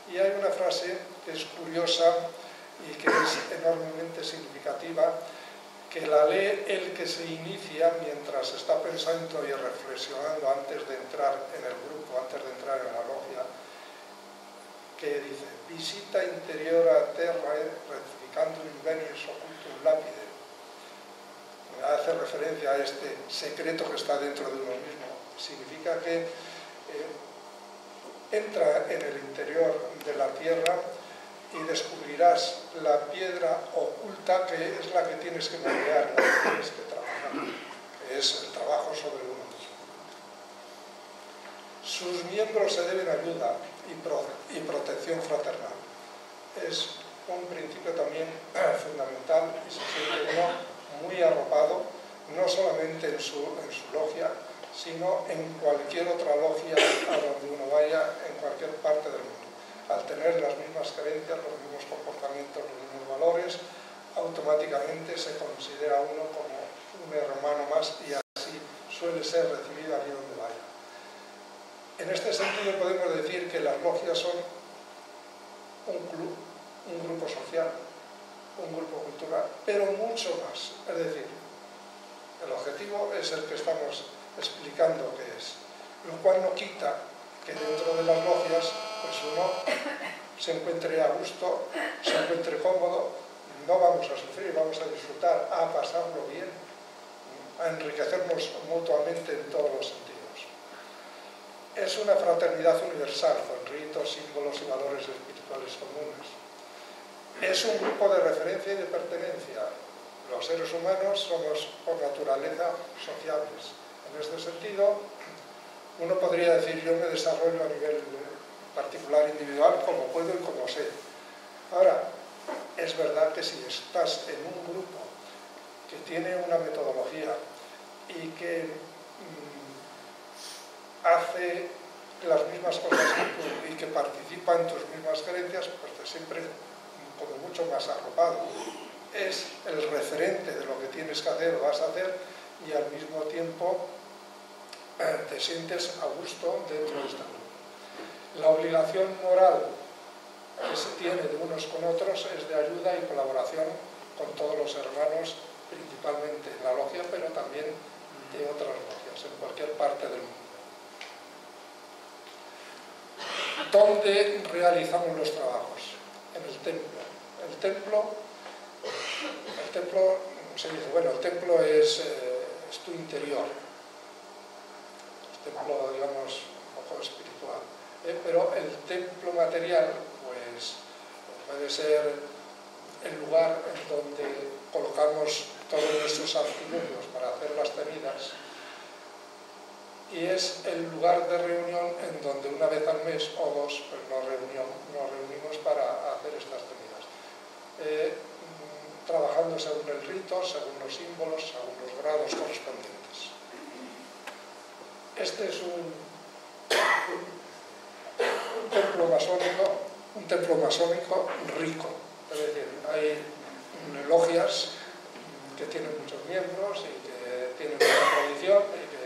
Speaker 2: y hay una frase que es curiosa y que es enormemente significativa, que la lee el que se inicia mientras está pensando y reflexionando antes de entrar en el grupo, antes de entrar en la logia, que dice: visita interior a terrae rectificandum invenius occultum lapide. Hace referencia a este secreto que está dentro de uno mismo. Significa que entra en el interior de la tierra y descubrirás la piedra oculta que es la que tienes que moldear, la que tienes que trabajar, que es el trabajo sobre uno mismo. Sus miembros se deben ayuda y protección fraternal. Es un principio también fundamental y se siente uno muy arropado, no solamente en su logia, sino en cualquier otra logia a donde uno vaya, en cualquier parte del mundo. Al tener las mismas creencias, los mismos comportamientos, los mismos valores, automáticamente se considera uno como un hermano más y así suele ser recibido allí donde vaya. En este sentido podemos decir que las logias son un club, un grupo social, un grupo cultural, pero mucho más. Es decir, el objetivo es el que estamos explicando que es, lo cual no quita que dentro de las logias pues uno se encuentre a gusto, se encuentre cómodo, no vamos a sufrir, vamos a disfrutar, a pasarlo bien, a enriquecernos mutuamente en todos los sentidos. Es una fraternidad universal con ritos, símbolos y valores espirituales comunes. Es un grupo de referencia y de pertenencia. Los seres humanos somos por naturaleza sociables. En este sentido, uno podría decir, yo me desarrollo a nivel particular, individual, como puedo y como sé. Ahora, es verdad que si estás en un grupo que tiene una metodología y que hace las mismas cosas que tú y que participa en tus mismas creencias, pues te siempre como mucho más arropado. Es el referente de lo que tienes que hacer o vas a hacer y al mismo tiempo te sientes a gusto dentro de esta grupo. La obligación moral que se tiene de unos con otros es de ayuda y colaboración con todos los hermanos, principalmente en la logia, pero también de otras logias, en cualquier parte del mundo. ¿Dónde realizamos los trabajos? En el templo. El templo se dice, bueno, el templo es tu interior. El templo, digamos, un poco espiritual. Pero el templo material, pues, puede ser el lugar en donde colocamos todos nuestros artilugios para hacer las tenidas, y es el lugar de reunión en donde una vez al mes o dos pues nos reunimos para hacer estas tenidas, trabajando según el rito, según los símbolos, según los grados correspondientes. Este es un templo masónico rico, es decir, hay logias que tienen muchos miembros y que tienen mucha tradición y que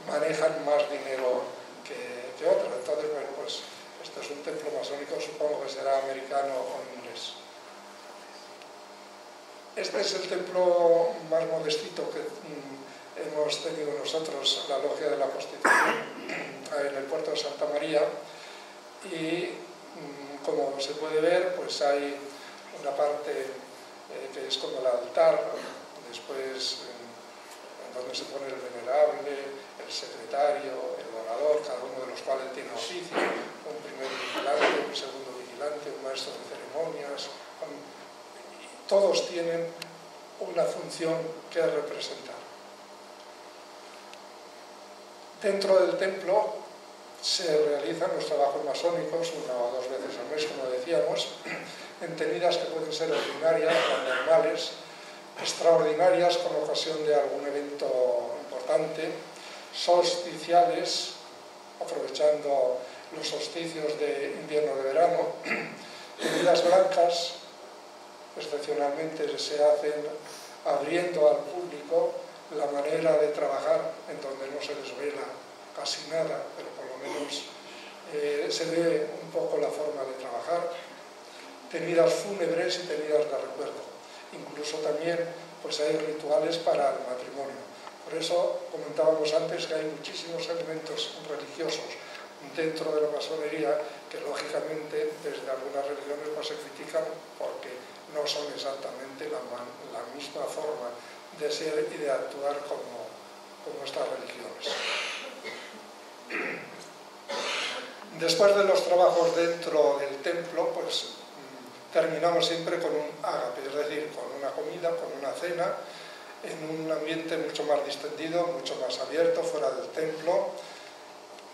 Speaker 2: manejan más dinero que otros. Entonces, bueno, pues esto es un templo masónico, supongo que será americano o inglés. Este es el templo más modestito que hemos tenido nosotros, la Logia de la Constitución, en el puerto de Santa María, y como se puede ver, pues hay una parte que es como el altar, después donde se pone el venerable, el secretario, el orador, cada uno de los cuales tiene oficio, un primer vigilante, un segundo vigilante, un maestro de ceremonias, todos tienen una función que representar. Dentro del templo se realizan los trabajos masónicos una o dos veces al mes, como decíamos, en tenidas que pueden ser ordinarias o normales, extraordinarias con ocasión de algún evento importante, solsticiales, aprovechando los solsticios de invierno de verano, tenidas blancas, excepcionalmente se hacen abriendo al público la manera de trabajar, en donde no se desvela casi nada, pero por lo menos se ve un poco la forma de trabajar, tenidas fúnebres y tenidas de recuerdo. Incluso también pues hay rituales para el matrimonio. Por eso comentábamos antes que hay muchísimos elementos religiosos dentro de la masonería que lógicamente desde algunas religiones pues se critican porque no son exactamente la misma forma de ser y de actuar como estas religiones. Después de los trabajos dentro del templo, pues terminamos siempre con un ágape, es decir, con una comida, con una cena, en un ambiente mucho más distendido, mucho más abierto, fuera del templo,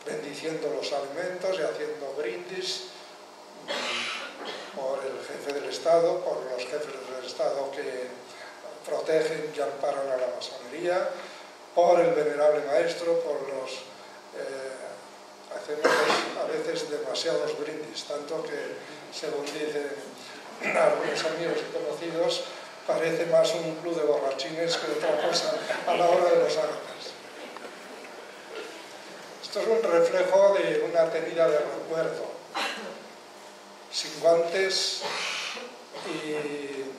Speaker 2: bendiciendo los alimentos y haciendo brindis por el jefe del Estado, por los jefes del Estado que protegen y amparan a la masonería, por el venerable maestro, por los... hacemos a veces demasiados brindis, tanto que, según dicen algunos amigos y conocidos, parece más un club de borrachines que otra cosa a la hora de los ágapas. Esto es un reflejo de una tenida de recuerdo, sin guantes y...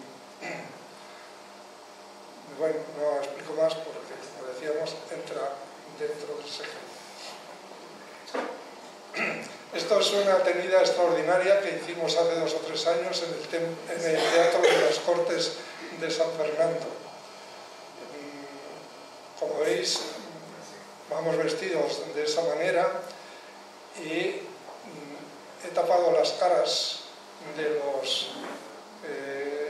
Speaker 2: Bueno, no explico más porque, como decíamos, entra dentro del secreto. Esto es una tenida extraordinaria que hicimos hace 2 o 3 años en el Teatro de las Cortes de San Fernando. Como veis, vamos vestidos de esa manera y he tapado las caras de los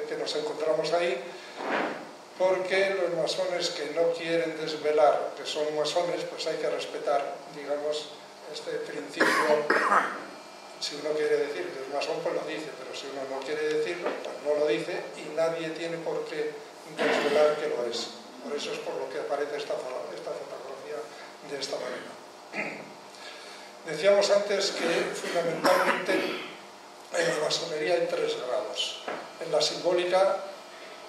Speaker 2: que nos encontramos ahí, porque los masones que no quieren desvelar que son masones, pues hay que respetar, digamos, este principio. Si uno quiere decir que es masón, pues lo dice, pero si uno no quiere decirlo, pues no lo dice y nadie tiene por qué desvelar que lo es. Por eso es por lo que aparece esta fotografía de esta manera. Decíamos antes que fundamentalmente en la masonería hay 3 grados. En la simbólica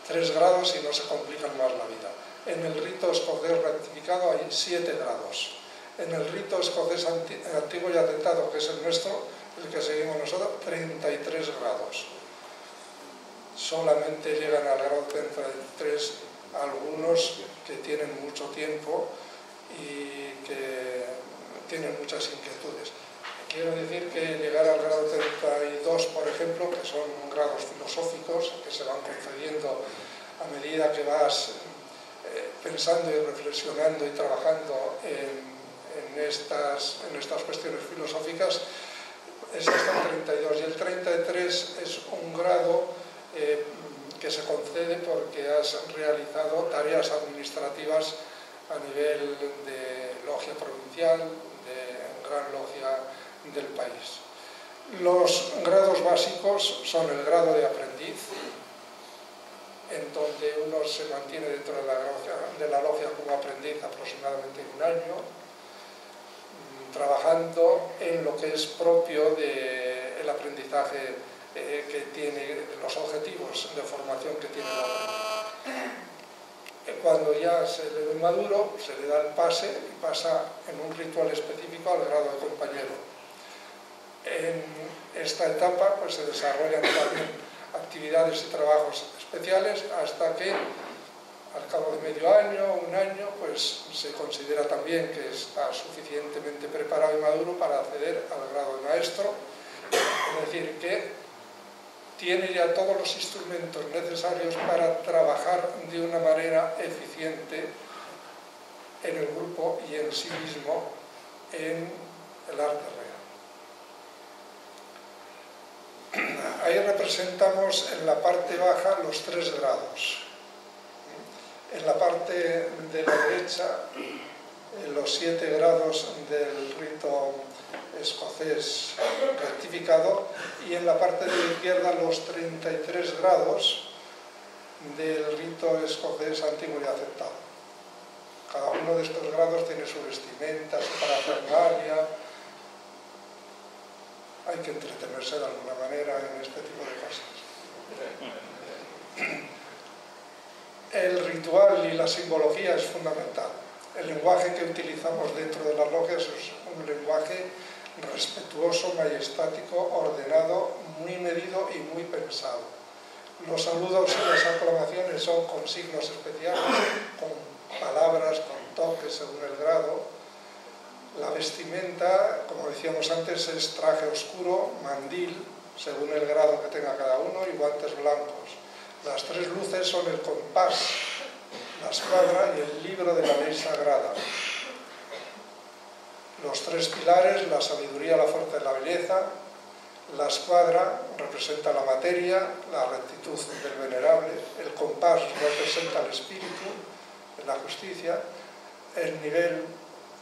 Speaker 2: 3 grados y no se complican más la vida. En el rito escocés rectificado hay 7 grados. En el rito escocés antiguo y atentado, que es el nuestro, el que seguimos nosotros, 33 grados. Solamente llegan al grado 33 algunos que tienen mucho tiempo y que tienen muchas inquietudes. Quiero decir que llegar al grado 32, por ejemplo, que son grados filosóficos que se van concediendo a medida que vas pensando y reflexionando y trabajando en estas cuestiones filosóficas, es hasta el 32. Y el 33 es un grado que se concede porque has realizado tareas administrativas a nivel de logia provincial, de gran logia del país. Los grados básicos son el grado de aprendiz, en donde uno se mantiene dentro de la logia como aprendiz aproximadamente 1 año, trabajando en lo que es propio del aprendizaje que tiene, los objetivos de formación que tiene el aprendiz. Cuando ya se le ve maduro, se le da el pase y pasa en un ritual específico al grado de compañero. En esta etapa pues, se desarrollan también actividades y trabajos especiales hasta que al cabo de medio año, 1 año, pues se considera también que está suficientemente preparado y maduro para acceder al grado de maestro, es decir, que tiene ya todos los instrumentos necesarios para trabajar de una manera eficiente en el grupo y en sí mismo en el arte real. Ahí representamos en la parte baja los 3 grados. En la parte de la derecha, los 7 grados del rito escocés rectificado, y en la parte de la izquierda los 33 grados del rito escocés antiguo y aceptado. Cada uno de estos grados tiene su vestimenta, su parafernalia. Hay que entretenerse de alguna manera en este tipo de cosas. El ritual y la simbología es fundamental. El lenguaje que utilizamos dentro de las logias es un lenguaje respetuoso, majestático, ordenado, muy medido y muy pensado. Los saludos y las aclamaciones son con signos especiales, con palabras, con toques según el grado. La vestimenta, como decíamos antes, es traje oscuro, mandil, según el grado que tenga cada uno, y guantes blancos. Las 3 luces son el compás, la escuadra y el libro de la ley sagrada. Los tres pilares, la sabiduría, la fuerza y la belleza. La escuadra representa la materia, la rectitud del venerable. El compás representa el espíritu, la justicia. El nivel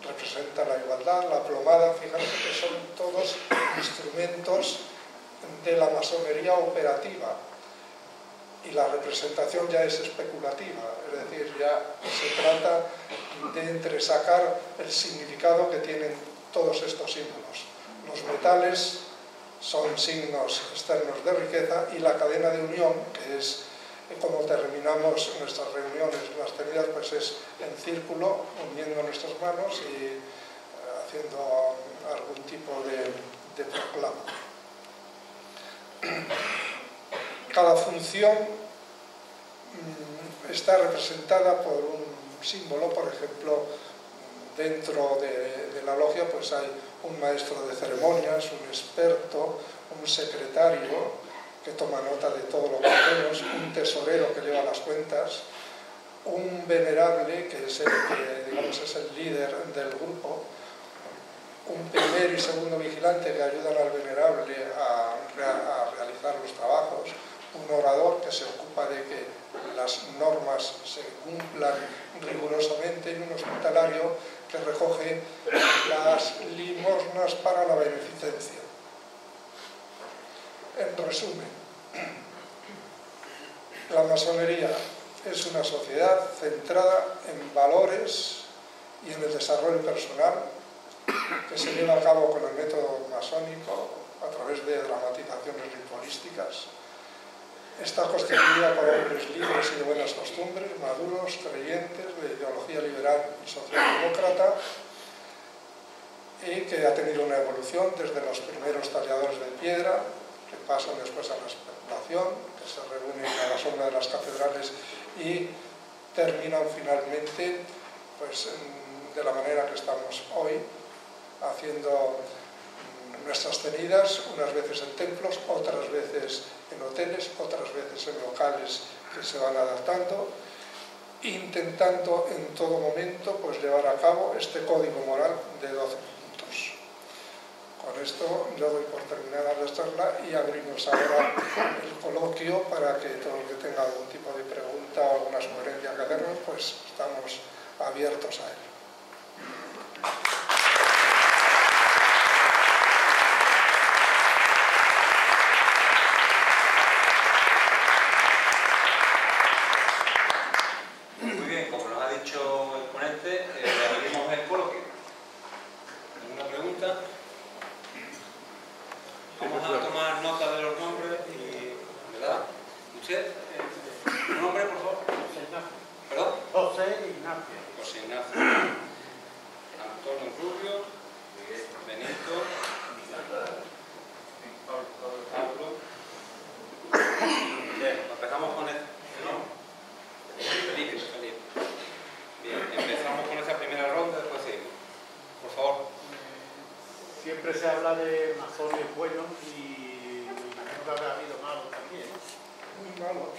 Speaker 2: representa la igualdad. La plomada, fíjate que son todos instrumentos de la masonería operativa. Y la representación ya es especulativa, es decir, ya se trata de entresacar el significado que tienen todos estos símbolos. Los metales son signos externos de riqueza y la cadena de unión, que es como terminamos nuestras reuniones, las tenidas, pues es en círculo, uniendo nuestras manos y haciendo algún tipo de proclama. Cada función está representada por un símbolo. Por ejemplo, dentro de la logia pues hay un maestro de ceremonias, un experto, un secretario que toma nota de todo lo que hacemos, un tesorero que lleva las cuentas, un venerable que es el que, digamos, es el líder del grupo, un primer y segundo vigilante que ayudan al venerable a realizar los trabajos, un orador que se ocupa de que las normas se cumplan rigurosamente y un hospitalario que recoge las limosnas para la beneficencia. En resumen, la masonería es una sociedad centrada en valores y en el desarrollo personal que se lleva a cabo con el método masónico a través de dramatizaciones ritualísticas. Está constituida por hombres libres y de buenas costumbres, maduros, creyentes, de ideología liberal y socialdemócrata, y que ha tenido una evolución desde los primeros talladores de piedra, que pasan después a la especulación, que se reúnen a la sombra de las catedrales y terminan finalmente pues, de la manera que estamos hoy, haciendo nuestras tenidas, unas veces en templos, otras veces en hoteles, otras veces en locales que se van adaptando, intentando en todo momento pues, llevar a cabo este código moral de 12 puntos. Con esto yo doy por terminada la charla y abrimos ahora el coloquio para que todo el que tenga algún tipo de pregunta o alguna sugerencia que hacernos, pues estamos abiertos a ello.
Speaker 3: Siempre se habla de masones buenos y nunca habrá habido malos también, ¿no?
Speaker 2: Muy malos.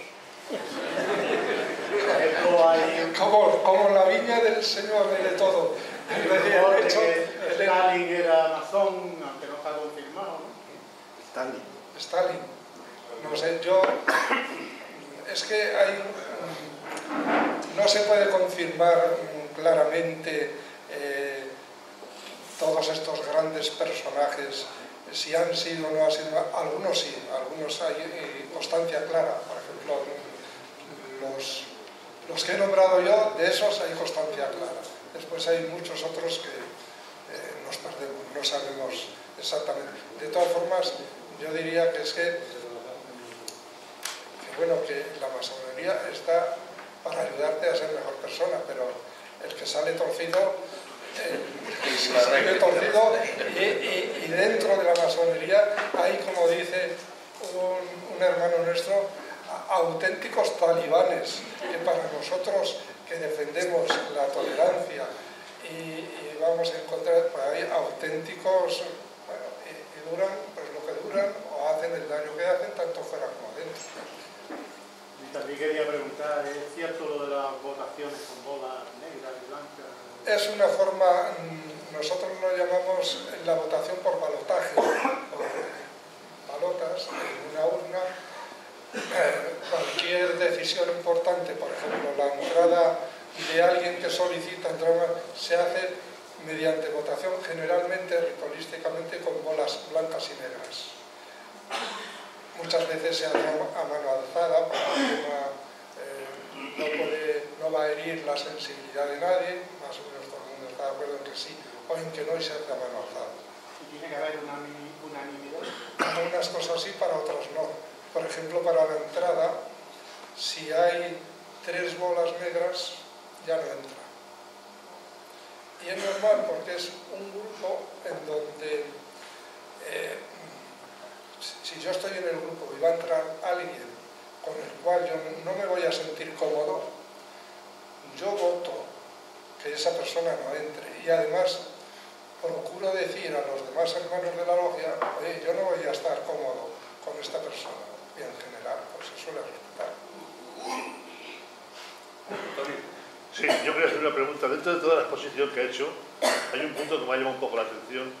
Speaker 2: Como la viña del Señor de todo.
Speaker 3: Stalin era masón, aunque no está confirmado, ¿no?
Speaker 2: Stalin. No sé, yo... Es que hay... No se puede confirmar claramente todos estos grandes personajes, si han sido o no han sido. Algunos sí, algunos hay constancia clara. Por ejemplo, los que he nombrado yo, de esos hay constancia clara. Después hay muchos otros que nos perdemos, no sabemos exactamente. De todas formas, yo diría que es que la masonería está para ayudarte a ser mejor persona, pero el que sale torcido, y dentro de la masonería hay, como dice un hermano nuestro, auténticos talibanes, que para nosotros que defendemos la tolerancia y vamos a encontrar, pues hay auténticos, y duran pues lo que duran o hacen el daño que hacen, tanto fuera como dentro.
Speaker 3: Y también quería preguntar, ¿es cierto lo de las votaciones con bolas negras y blancas?
Speaker 2: Es una forma, nosotros lo llamamos la votación por balotaje, o balotas en una urna. Cualquier decisión importante, por ejemplo, la entrada de alguien que solicita entrar, se hace mediante votación, generalmente ritualísticamente con bolas blancas y negras. Muchas veces se hace a mano alzada porque no va a herir la sensibilidad de nadie, más o menos todo el mundo está de acuerdo en que sí, o en que no, y se hace a mano alzada.
Speaker 3: ¿Y tiene que haber una unanimidad?
Speaker 2: Para unas cosas sí, para otras no. Por ejemplo, para la entrada, si hay 3 bolas negras, ya no entra. Y es normal porque es un grupo en donde, si yo estoy en el grupo y va a entrar alguien con el cual yo no me voy a sentir cómodo, yo voto que esa persona no entre. Y además procuro decir a los demás hermanos de la logia, oye, yo no voy a estar cómodo con esta persona. Y en general, pues se suele respetar.
Speaker 4: Sí, yo quería hacer una pregunta. Dentro de toda la exposición que ha hecho, hay un punto que me ha llamado un poco la atención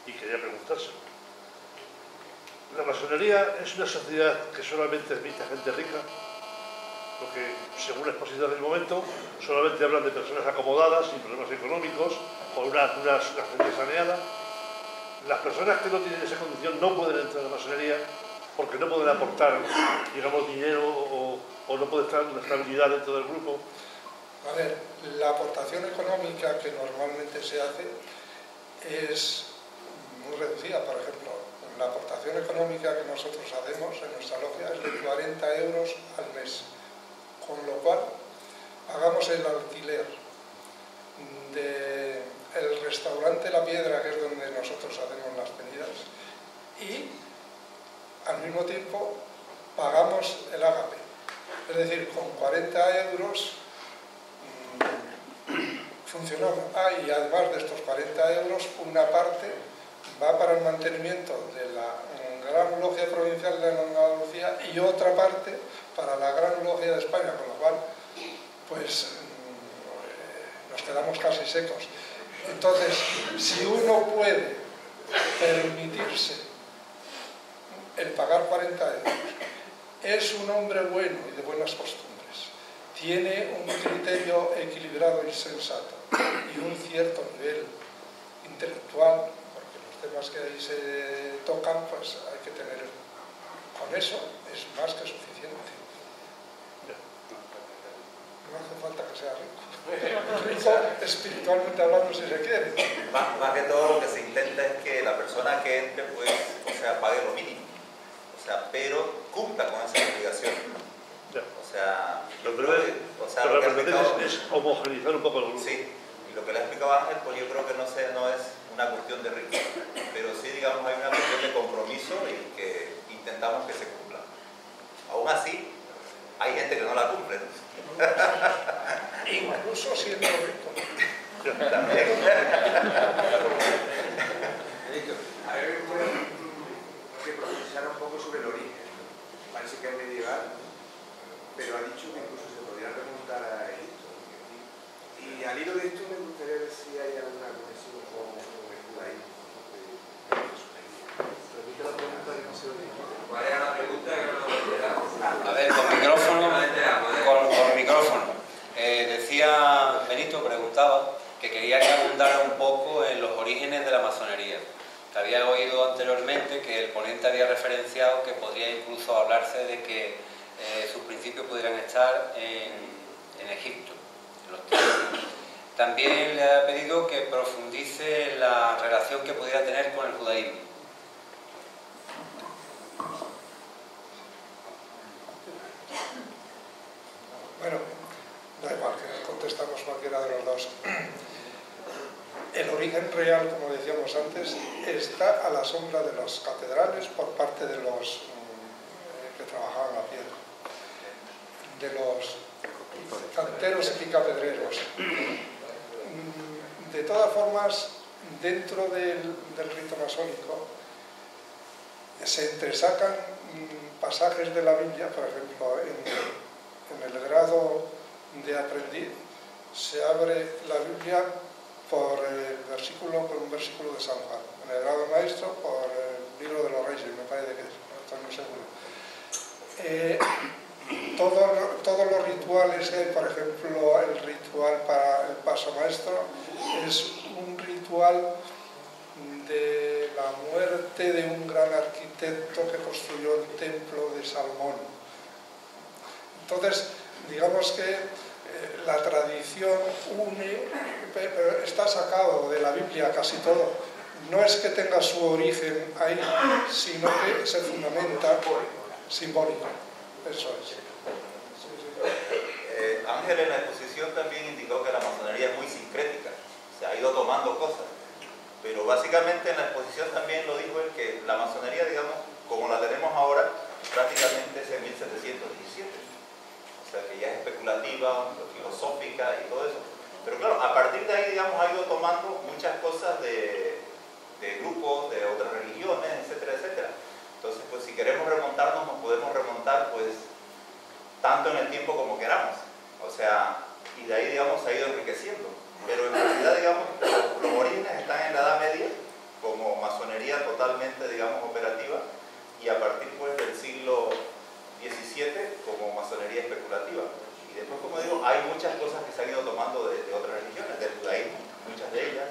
Speaker 4: y quería preguntárselo. ¿La masonería es una sociedad que solamente admite a gente rica? Porque, según la exposición del momento, solamente hablan de personas acomodadas, sin problemas económicos, con una gente saneada. Las personas que no tienen esa condición no pueden entrar a la masonería porque no pueden aportar, digamos, dinero o no puede estar una estabilidad dentro del grupo.
Speaker 2: A ver, la aportación económica que normalmente se hace es muy reducida. Por ejemplo, la aportación económica que nosotros hacemos en nuestra logia es de 40 euros al mes, con lo cual pagamos el alquiler del restaurante La Piedra, que es donde nosotros hacemos las venidas, y al mismo tiempo pagamos el ágape. Es decir, con 40 euros funcionamos. Y además de estos 40 euros, una parte va para el mantenimiento de la Gran Logia Provincial de Andalucía y otra parte para la Gran Logia de España, con lo cual pues nos quedamos casi secos. Entonces, si uno puede permitirse el pagar 40 euros, es un hombre bueno y de buenas costumbres, tiene un criterio equilibrado y sensato y un cierto nivel intelectual, porque los temas que ahí se tocan, pues hay que tener, con eso es más que suficiente. No hace falta que sea rico. Rico espiritualmente hablando, si se quiere.
Speaker 5: Más que todo lo que se intenta es que la persona que entre, pues, pague lo mínimo, pero cumpla con esa obligación. Yo creo que,
Speaker 4: lo que explicado, es homogeneizar un poco el grupo.
Speaker 5: Sí, y lo que le ha explicado Ángel, pues yo creo que no es una cuestión de rico, pero sí, digamos, hay una cuestión de compromiso y que intentamos que se cumpla. Aún así, hay gente que no la cumple, ¿no?
Speaker 2: Incluso siendo rico.
Speaker 5: También.
Speaker 6: A ver, que profundizar un poco sobre el origen. Parece que es medieval, pero ha dicho que incluso se podría remontar a Egipto. Y al hilo de esto me gustaría ver si hay alguna conexión con el judaísmo. Repite la pregunta que no se oye. ¿Cuál era la pregunta que no se
Speaker 1: A ver, con micrófono. Decía Benito, preguntaba, que quería que abundara un poco en los orígenes de la masonería. Que había oído anteriormente que el ponente había referenciado que podría incluso hablarse de que sus principios pudieran estar en Egipto, en los tiempos. También le ha pedido que profundice en la relación que pudiera tener con el judaísmo.
Speaker 2: Bueno, da igual que contestamos cualquiera de los dos. El origen real, como decíamos antes, está a la sombra de las catedrales por parte de los que trabajaban la piedra, de los canteros y picapedreros. De todas formas, dentro del rito masónico se entresacan pasajes de la Biblia. Por ejemplo, en el grado de aprendiz se abre la Biblia por un versículo de San Juan. En el grado maestro, por el libro de los Reyes, me parece que es, no estoy muy seguro. Todos los rituales que hay, por ejemplo, el ritual para el paso maestro, es un ritual de la muerte de un gran arquitecto que construyó el templo de Salomón. Entonces, digamos que la tradición está sacado de la Biblia casi todo. No es que tenga su origen ahí, sino que se fundamenta simbólico. Eso es.
Speaker 5: Ángel en la exposición también indicó que la masonería es muy sincrética, se ha ido tomando cosas, pero básicamente en la exposición también lo dijo él que la masonería, digamos, como la tenemos ahora, prácticamente es en 1717, o sea que ya es especulativa, filosófica y todo eso, pero claro, a partir de ahí, digamos, ha ido tomando muchas cosas de grupos, de otras religiones, etcétera, etcétera. Entonces, pues si queremos remontarnos, nos podemos remontar, pues, tanto en el tiempo como queramos. O sea, y de ahí, digamos, se ha ido enriqueciendo. Pero en realidad, digamos, los orígenes están en la Edad Media, como masonería totalmente, digamos, operativa, y a partir, pues, del siglo XVII, como masonería especulativa. Y después, como digo, hay muchas cosas que se han ido tomando de otras religiones, del judaísmo, muchas de ellas,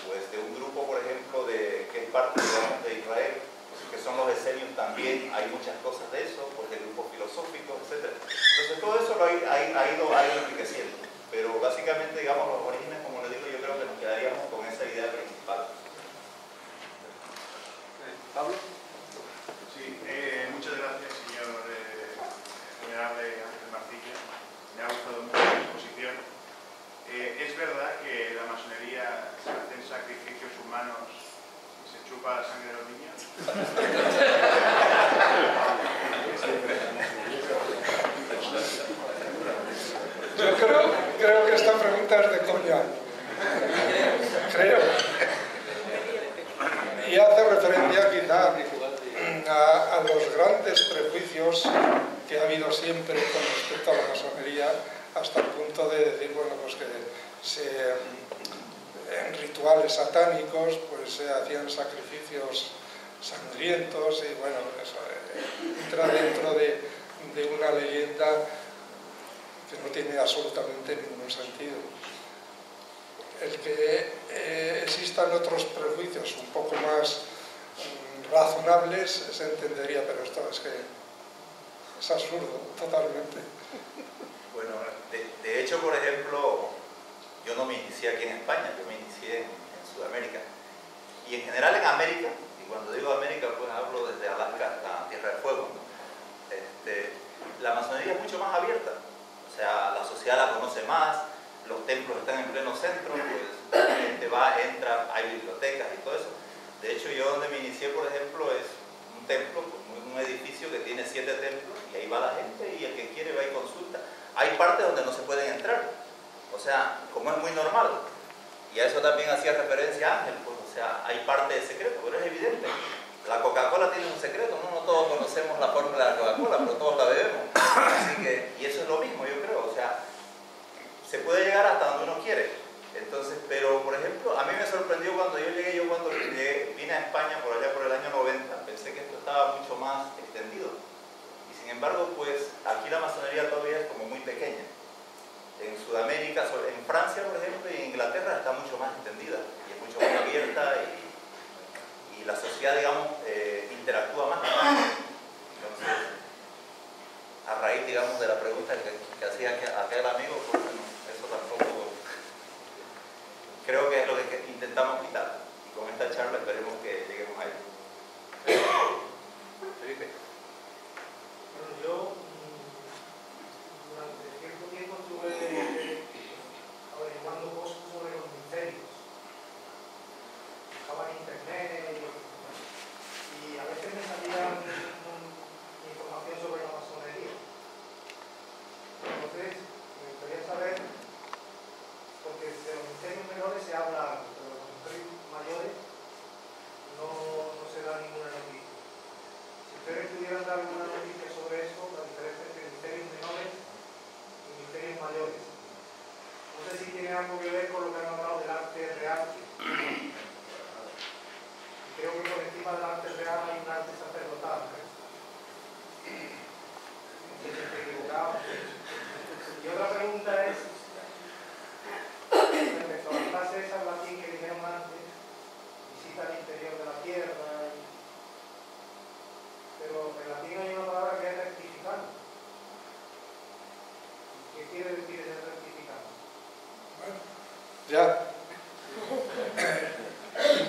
Speaker 5: pues de un grupo, por ejemplo, que es parte, digamos, de Israel, que son los esenios también, hay muchas cosas de eso, pues de grupos filosóficos, etc. Entonces todo eso lo ha ido enriqueciendo, pero básicamente, digamos, los orígenes, como les digo, yo creo que nos quedaríamos con esa idea principal.
Speaker 1: ¿Pablo?
Speaker 7: Sí, muchas gracias, señor venerable Ángel Martilla. Me ha gustado mucho la exposición. Es verdad que la masonería se hacen sacrificios humanos y se chupa la sangre de los niños.
Speaker 2: Yo creo que esta pregunta es de coña. Creo. Y hace referencia quizá a los grandes prejuicios que ha habido siempre con respecto a la masonería, hasta el punto de decir, bueno, pues que en rituales satánicos pues se hacían sacrificios sangrientos y bueno, eso entra dentro de una leyenda que no tiene absolutamente ningún sentido. El que existan otros prejuicios un poco más razonables se entendería, pero esto es que es absurdo totalmente.
Speaker 5: Bueno, de hecho, por ejemplo, yo no me inicié aquí en España, yo me inicié en Sudamérica. Y en general en América, y cuando digo América, pues hablo desde Alaska hasta Tierra del Fuego, ¿no? La masonería es mucho más abierta. O sea, la sociedad la conoce más, los templos están en pleno centro, pues la gente va, entra, hay bibliotecas y todo eso. De hecho, yo donde me inicié, por ejemplo, es un templo, un edificio que tiene 7 templos, y ahí va la gente, y el que quiere va y consulta. Hay partes donde no se pueden entrar, o sea, como es muy normal. Y a eso también hacía referencia Ángel, pues, o sea, hay parte de secreto, pero es evidente. La Coca-Cola tiene un secreto, ¿no? No todos conocemos la fórmula de la Coca-Cola, pero todos la bebemos. Así que, y eso es lo mismo, yo creo, o sea, se puede llegar hasta donde uno quiere. Entonces, pero por ejemplo, a mí me sorprendió cuando vine a España por allá por el año 90, pensé que esto estaba mucho más extendido. Y sin embargo, pues aquí la masonería todavía es como muy pequeña. En Sudamérica, en Francia, por ejemplo, y en Inglaterra está mucho más extendida y es mucho más abierta y la sociedad, digamos, interactúa más. Entonces, a raíz, digamos, de la pregunta que hacía aquel amigo, pues bueno, eso tampoco creo que es lo que intentamos quitar. Y con esta charla esperemos que lleguemos a ello. Felipe.
Speaker 3: Bueno, yo durante cierto tiempo estuve averiguando cosas sobre los misterios. Estaba en internet y a veces me salían información sobre la masonería. Entonces, me gustaría saber, porque de los misterios menores se habla, pero de los misterios mayores no se da ninguna noticia. Si ustedes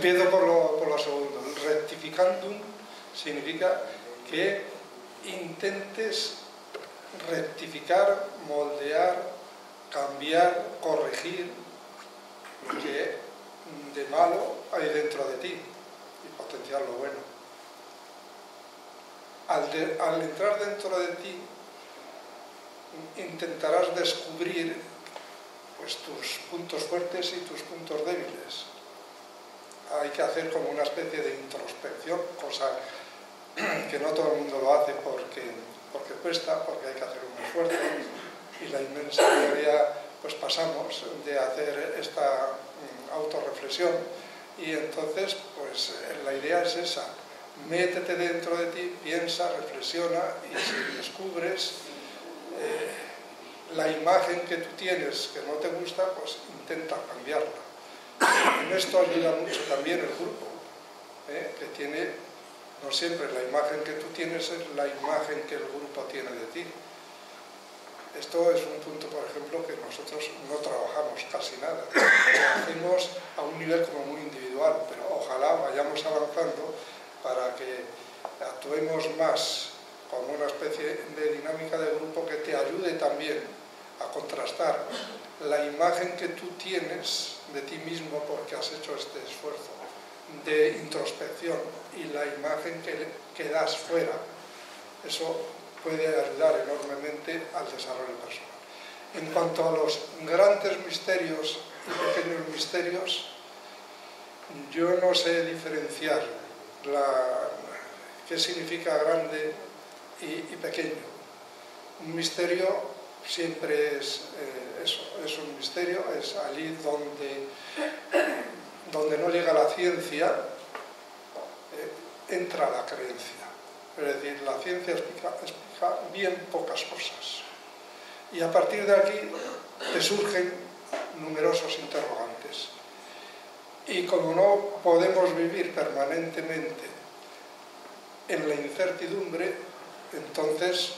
Speaker 2: Empiezo por lo segundo. Rectificandum significa que intentes rectificar, moldear, cambiar, corregir lo que de malo hay dentro de ti y potenciar lo bueno. Al entrar dentro de ti, intentarás descubrir pues, tus puntos fuertes y tus puntos débiles. Hay que hacer como una especie de introspección, cosa que no todo el mundo lo hace porque cuesta, porque hay que hacer un esfuerzo, y la inmensa mayoría pues pasamos de hacer esta autorreflexión, y entonces pues la idea es esa: métete dentro de ti, piensa, reflexiona, y si descubres la imagen que tú tienes que no te gusta, pues intenta cambiarla. En esto ayuda mucho también el grupo, que tiene, no siempre la imagen que tú tienes es la imagen que el grupo tiene de ti. Esto es un punto, por ejemplo, que nosotros no trabajamos casi nada. Lo hacemos a un nivel como muy individual, pero ojalá vayamos avanzando para que actuemos más como una especie de dinámica de grupo que te ayude también a contrastar la imagen que tú tienes de ti mismo porque has hecho este esfuerzo de introspección y la imagen que das fuera. Eso puede ayudar enormemente al desarrollo personal. En cuanto a los grandes misterios y pequeños misterios, yo no sé diferenciar qué significa grande y pequeño. Un misterio siempre es eso, es un misterio, es allí donde no llega la ciencia, entra la creencia. Es decir, la ciencia explica bien pocas cosas. Y a partir de aquí te surgen numerosos interrogantes. Y como no podemos vivir permanentemente en la incertidumbre, entonces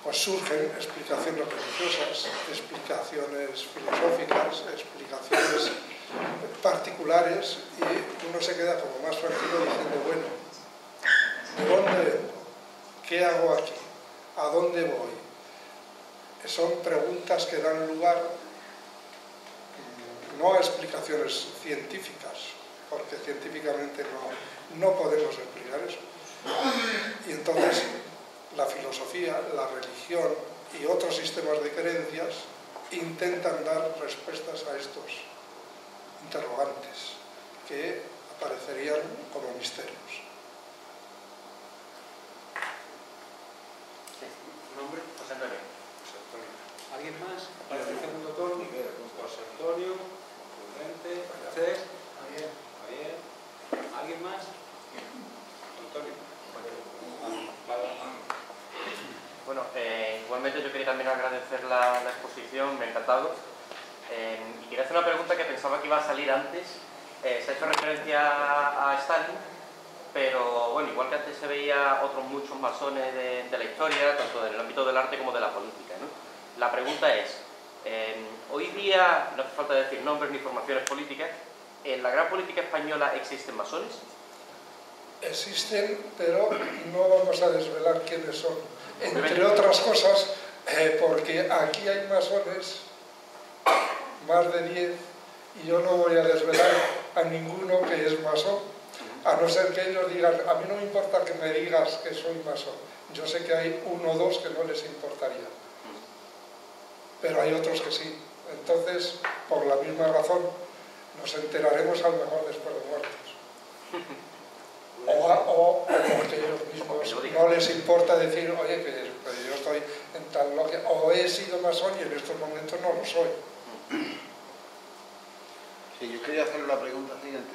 Speaker 2: pues surgen explicaciones religiosas, explicaciones filosóficas, explicaciones particulares, y uno se queda como más tranquilo diciendo, bueno, ¿de dónde vengo? ¿Qué hago aquí? ¿A dónde voy? Son preguntas que dan lugar no a explicaciones científicas, porque científicamente no podemos explicar eso. Y entonces la filosofía, la religión y otros sistemas de creencias intentan dar respuestas a estos interrogantes que aparecerían como misterios.
Speaker 8: ¿Nombre? José Antonio.
Speaker 1: José Antonio. ¿Alguien más? Aparece el segundo turno. José Antonio, Prudente, Francés. Javier. ¿Alguien más? Antonio.
Speaker 8: Bueno, igualmente yo quería también agradecer la exposición, me ha encantado. Y quería hacer una pregunta que pensaba que iba a salir antes. Se ha hecho referencia a Stalin, pero bueno, igual que antes se veía otros muchos masones de la historia, tanto en el ámbito del arte como de la política, ¿no? La pregunta es, hoy día, no hace falta decir nombres ni formaciones políticas, ¿en la gran política española existen masones?
Speaker 2: Existen, pero no vamos a desvelar quiénes son. Entre otras cosas, porque aquí hay masones, más de 10, y yo no voy a desvelar a ninguno que es masón, a no ser que ellos digan, a mí no me importa que me digas que soy masón. Yo sé que hay 1 o 2 que no les importaría, pero hay otros que sí. Entonces, por la misma razón, nos enteraremos a lo mejor después de muertos. O porque ellos mismos no les importa decir, oye, que yo estoy en tal logia, o he sido masón y en estos momentos no lo soy.
Speaker 9: Sí, yo quería hacer la pregunta siguiente.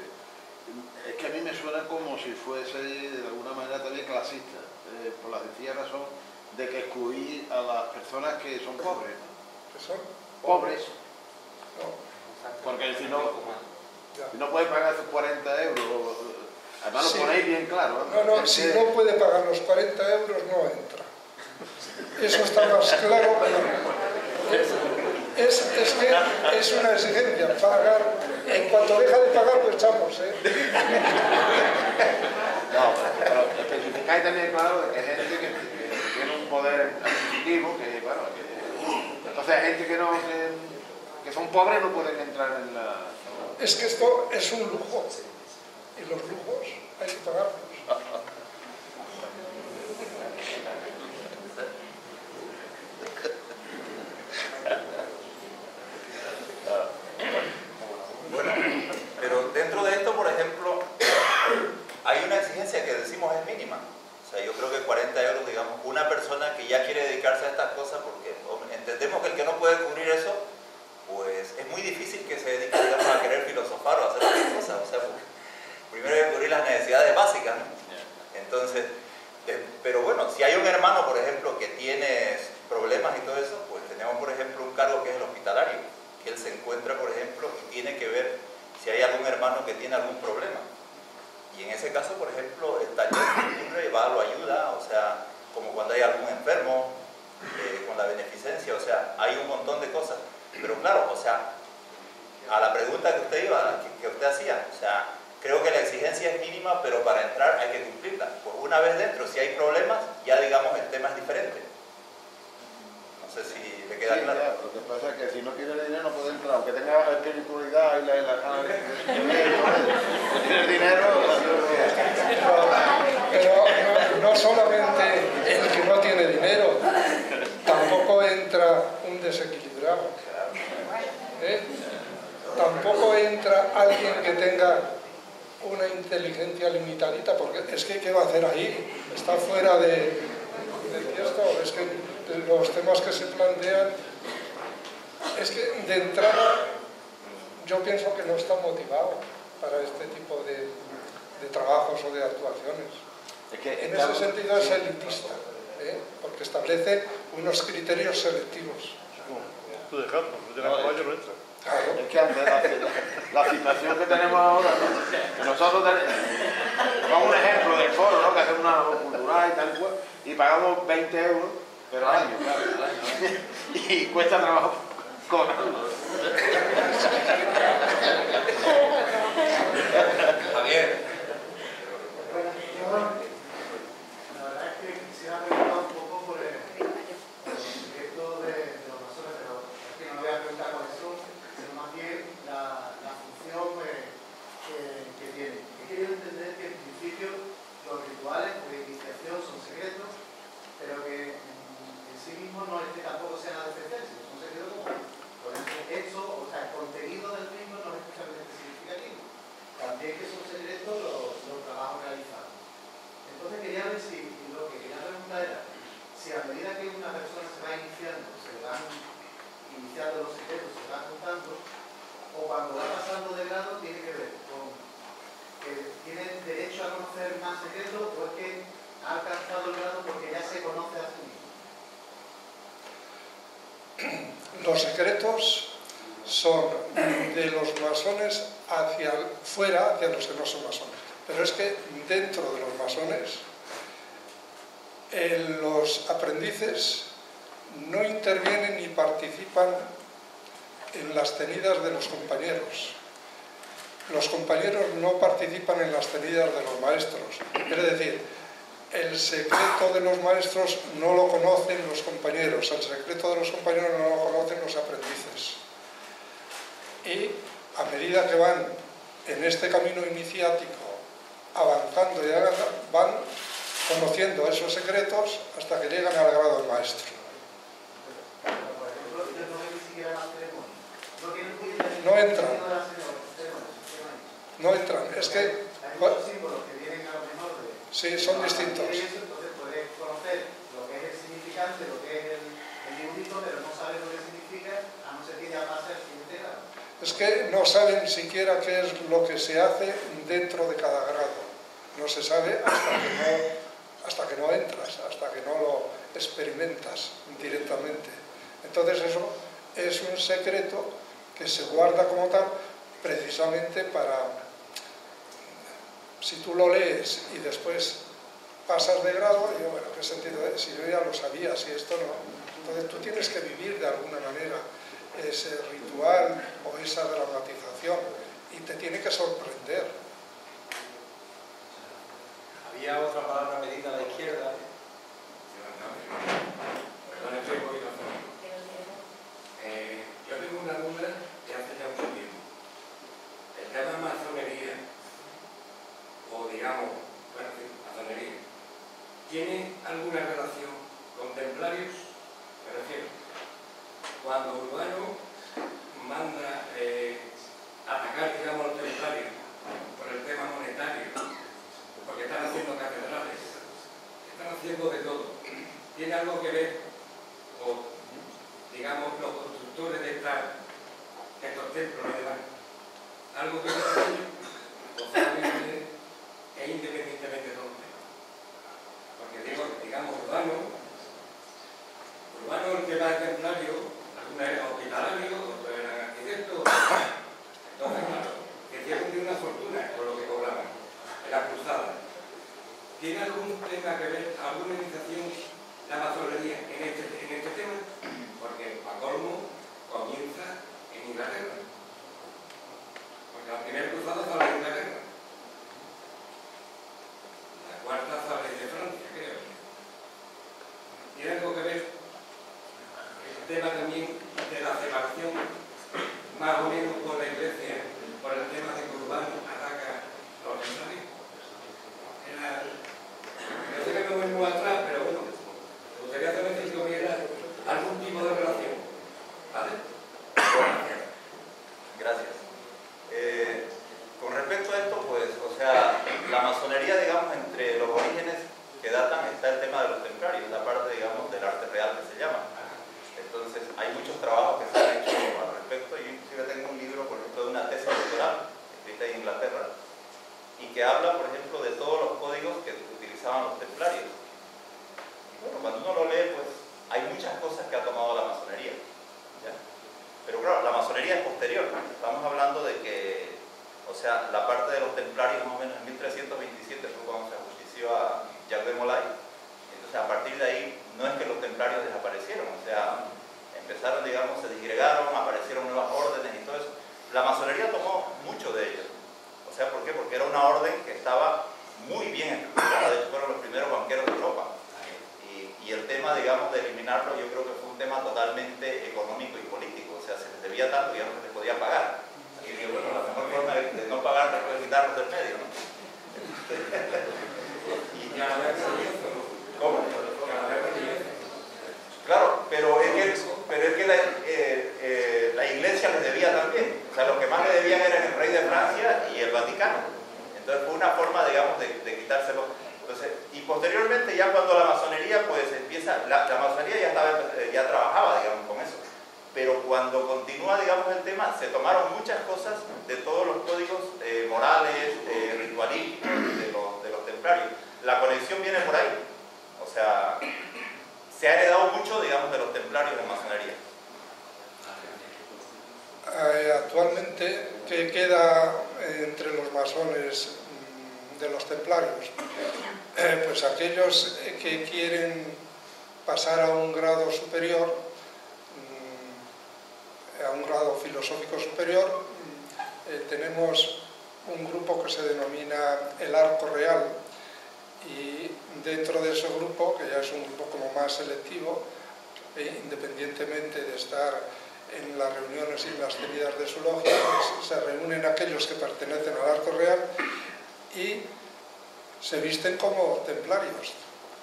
Speaker 9: Es que a mí me suena como si fuese de alguna manera también clasista, por la sencilla razón de que excluir a las personas que son pobres.
Speaker 2: ¿Que son?
Speaker 9: Pobres.
Speaker 2: No.
Speaker 9: Porque si no puedes pagar esos 40 euros, además
Speaker 2: Sí.
Speaker 9: lo ponéis bien claro.
Speaker 2: No, si no puede pagar los 40 euros no entra. Eso está más claro, pero es que es una exigencia, pagar En cuanto deja de pagar, lo echamos, ¿eh?
Speaker 9: No, pero especificáis también, claro, de que hay gente que tiene un poder adquisitivo, que, bueno, entonces hay gente que son pobres no pueden entrar en la...
Speaker 2: Es que esto es un lujo, y los lujos hay que pagarlos.
Speaker 5: Bueno, pero dentro de esto, por ejemplo, hay una exigencia que decimos es mínima. O sea, yo creo que 40 euros, digamos, una persona que ya quiere dedicarse a estas cosas, porque entendemos que el que no puede cubrir eso, pues es muy difícil que se dedique, digamos, a querer filosofar o a hacer otras cosas. O sea, porque primero hay que cubrir las necesidades básicas, ¿no? Entonces, pero bueno, si hay un hermano, por ejemplo, que tiene problemas y todo eso, pues tenemos, por ejemplo, un cargo que es el hospitalario, que él se encuentra, por ejemplo, y tiene que ver si hay algún hermano que tiene algún problema. Y en ese caso, por ejemplo, el taller ocurre, va, lo ayuda, o sea, como cuando hay algún enfermo, con la beneficencia, o sea, hay un montón de cosas. Pero claro, o sea, a la pregunta que usted hacía, o sea, creo que la exigencia es mínima, pero para entrar hay que cumplirla. Pues una vez dentro, si hay problemas, ya digamos el tema es diferente. No sé si le queda claro.
Speaker 9: Ya, lo que pasa es que si no tiene dinero no puede entrar, aunque tenga espiritualidad y la gana de tiene dinero.
Speaker 2: Pero no solamente el que no tiene dinero, tampoco entra un desequilibrado. Tampoco entra alguien que tenga una inteligencia limitadita, porque es que ¿qué va a hacer ahí? Está fuera de esto, es que los temas que se plantean, es que de entrada yo pienso que no está motivado para este tipo de trabajos o de actuaciones. En ese sentido es elitista, porque establece unos criterios selectivos.
Speaker 4: Tú dejando, no tiene caballo, no entra.
Speaker 2: Claro.
Speaker 9: Es que antes la situación que tenemos ahora, ¿no? Que nosotros tenemos un ejemplo del foro, ¿no? Que hacemos una cultural y tal y cual, y pagamos 20 euros, pero al año, claro, al año. Y cuesta trabajo cobrarlo.
Speaker 1: Javier.
Speaker 3: Bueno, la verdad es que quisiera preguntar un poco por el secreto de los masones, pero es que no voy a preguntar cuáles son, sino más bien la función que tienen. He querido entender que en principio los rituales de iniciación son secretos, pero que en sí mismos no es que tampoco sean nada especial, sino son secretos como el hecho, o sea, el contenido del mismo no es especialmente significativo. También que son secretos los trabajos realizados. Entonces quería ver si, lo que quería preguntar era, si a medida que una persona se va iniciando, se van iniciando los secretos, se van juntando, o cuando va pasando de grado, tiene que ver con que tiene derecho a conocer más secretos, o es que ha alcanzado el grado porque ya se conoce a sí mismo.
Speaker 2: Los secretos son de los masones hacia fuera, hacia los que no son masones. Pero es que dentro de los masones, los aprendices no intervienen ni participan en las tenidas de los compañeros. Los compañeros no participan en las tenidas de los maestros. Es decir, el secreto de los maestros no lo conocen los compañeros, el secreto de los compañeros no lo conocen los aprendices. Y a medida que van en este camino iniciático avanzando y van conociendo esos secretos hasta que llegan al grado de maestro.
Speaker 3: Por ejemplo, ellos no ven ni siquiera la ceremonia.
Speaker 2: No entran. No entran. Es que...
Speaker 3: Hay muchos símbolos que vienen a lo mejor de...
Speaker 2: Sí, son distintos.
Speaker 3: Entonces puedes conocer lo que es el significante, lo que es el dibujito, pero no sabes lo que significa, a no ser que ya pase al siguiente grado.
Speaker 2: Es que no saben siquiera qué es lo que se hace dentro de cada grado. No se sabe hasta que no entras, hasta que no lo experimentas directamente. Entonces eso es un secreto que se guarda como tal precisamente para... Si tú lo lees y después pasas de grado, digo, bueno, ¿qué sentido es? Si yo ya lo sabía, si esto no... Entonces tú tienes que vivir de alguna manera ese ritual o esa dramatización y te tiene que sorprender.
Speaker 1: Había otra palabra pedida a la izquierda.
Speaker 10: Perdón, estoy un poquito afónico. Yo tengo una duda de hace ya mucho tiempo. El tema masonería, o digamos, bueno, sí, masonería, ¿tiene alguna relación con templarios? Me refiero, cuando Urbano manda atacar, digamos, a los templarios por el tema monetario, porque están haciendo catedrales, están haciendo de todo, ¿tiene algo que ver con, digamos, los constructores de estos templos y demás? ¿Algo que ver con ellos? O solamente es independientemente de todo el tema? Porque digo, digamos, Urbano, el tema del templario, algunos eran hospitalarios, otros eran arquitectos. Entonces, claro, que hicieron de una fortuna con lo que cobraban en la cruzada. ¿Tiene algún tema que ver, alguna iniciación la masonería en este tema? Porque para colmo comienza en Inglaterra. Porque la primera cruzada sale de Inglaterra. La cuarta sale de Francia, creo. ¿Tiene algo que ver el tema también de la separación más o menos con la Iglesia por el tema de que Urbano ataca a los templarios? Yo sé que me voy muy atrás, pero bueno, me gustaría saber si hubiera algún tipo de relación. ¿Vale?
Speaker 5: Gracias. Con respecto a esto, pues, o sea, la masonería, digamos, entre los orígenes que datan está el tema de los templarios, la parte, digamos, del arte real que se llama. Entonces, hay muchos trabajos que se han hecho al respecto. Yo inclusive tengo un libro, por ejemplo, de una tesis doctoral escrita en Inglaterra y que habla, por ejemplo, de todos los códigos que utilizaban los templarios. Y bueno, cuando uno lo lee, pues, hay muchas cosas que ha tomado la masonería, ¿ya? Pero claro, la masonería es posterior. Estamos hablando de que, o sea, la parte de los templarios más o menos en 1327 fue cuando se ajustició a Jacques de Molay. Entonces, a partir de ahí, no es que los templarios desaparecieron, o sea, empezaron, digamos, se disgregaron, aparecieron nuevas órdenes y todo eso. La masonería tomó mucho de ello. O sea, ¿por qué? Porque era una orden que estaba muy bien estructurada, de hecho fueron los primeros banqueros de Europa. Y el tema, digamos, de eliminarlo, yo creo que fue un tema totalmente económico y político. O sea, se les debía tanto que ya no se les podía pagar. Así que, bueno, la mejor forma de no pagar es quitarlos del medio, ¿no? Y ya no es ¿cómo? Claro, pero es que la Iglesia les debía también. O sea, los que más le debían eran el rey de Francia y el Vaticano. Entonces fue una forma, digamos, de quitárselo. Entonces, y posteriormente, ya cuando la masonería, pues empieza, la masonería ya trabajaba, digamos, con eso. Pero cuando continúa, digamos, el tema, se tomaron muchas cosas de todos los códigos morales, ritualísticos de los templarios. La conexión viene por ahí. O sea, se ha heredado mucho, digamos, de los templarios de masonería.
Speaker 2: Actualmente, ¿qué queda entre los masones de los templarios? Pues aquellos que quieren pasar a un grado superior, a un grado filosófico superior, tenemos un grupo que se denomina el Arco Real, y dentro de ese grupo, que ya es un grupo como más selectivo, independientemente de estar en las reuniones y las tenidas de su logia, pues se reúnen aquellos que pertenecen al Arco Real y se visten como templarios.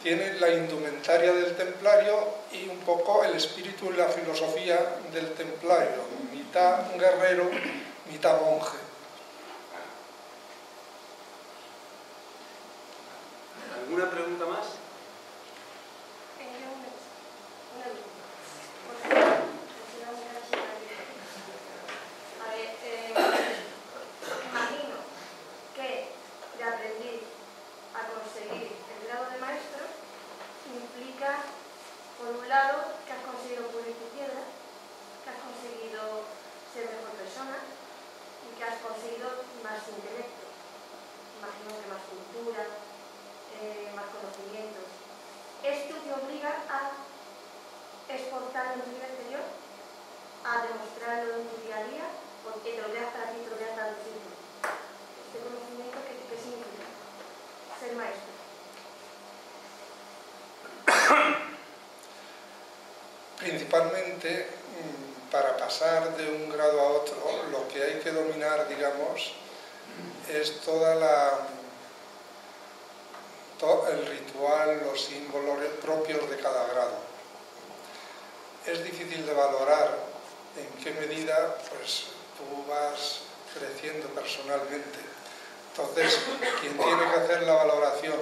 Speaker 2: Tienen la indumentaria del templario y un poco el espíritu y la filosofía del templario, mitad guerrero, mitad monje.
Speaker 1: ¿Alguna pregunta más?
Speaker 11: Imagino que de aprendiz a conseguir el grado de maestro implica, por un lado, que has conseguido pulir tu piedra, que has conseguido ser mejor persona y que has conseguido más intelecto. Imagino que más cultura, más conocimientos. Esto te obliga a exportarlo en tu vida exterior, a demostrarlo en tu día a día, porque te lo veas para ti, te lo veas para los
Speaker 2: principalmente para pasar de un grado a otro, lo que hay que dominar, digamos, es todo el ritual, los símbolos propios de cada grado. Es difícil de valorar en qué medida pues, tú vas creciendo personalmente. Entonces, quien tiene que hacer la valoración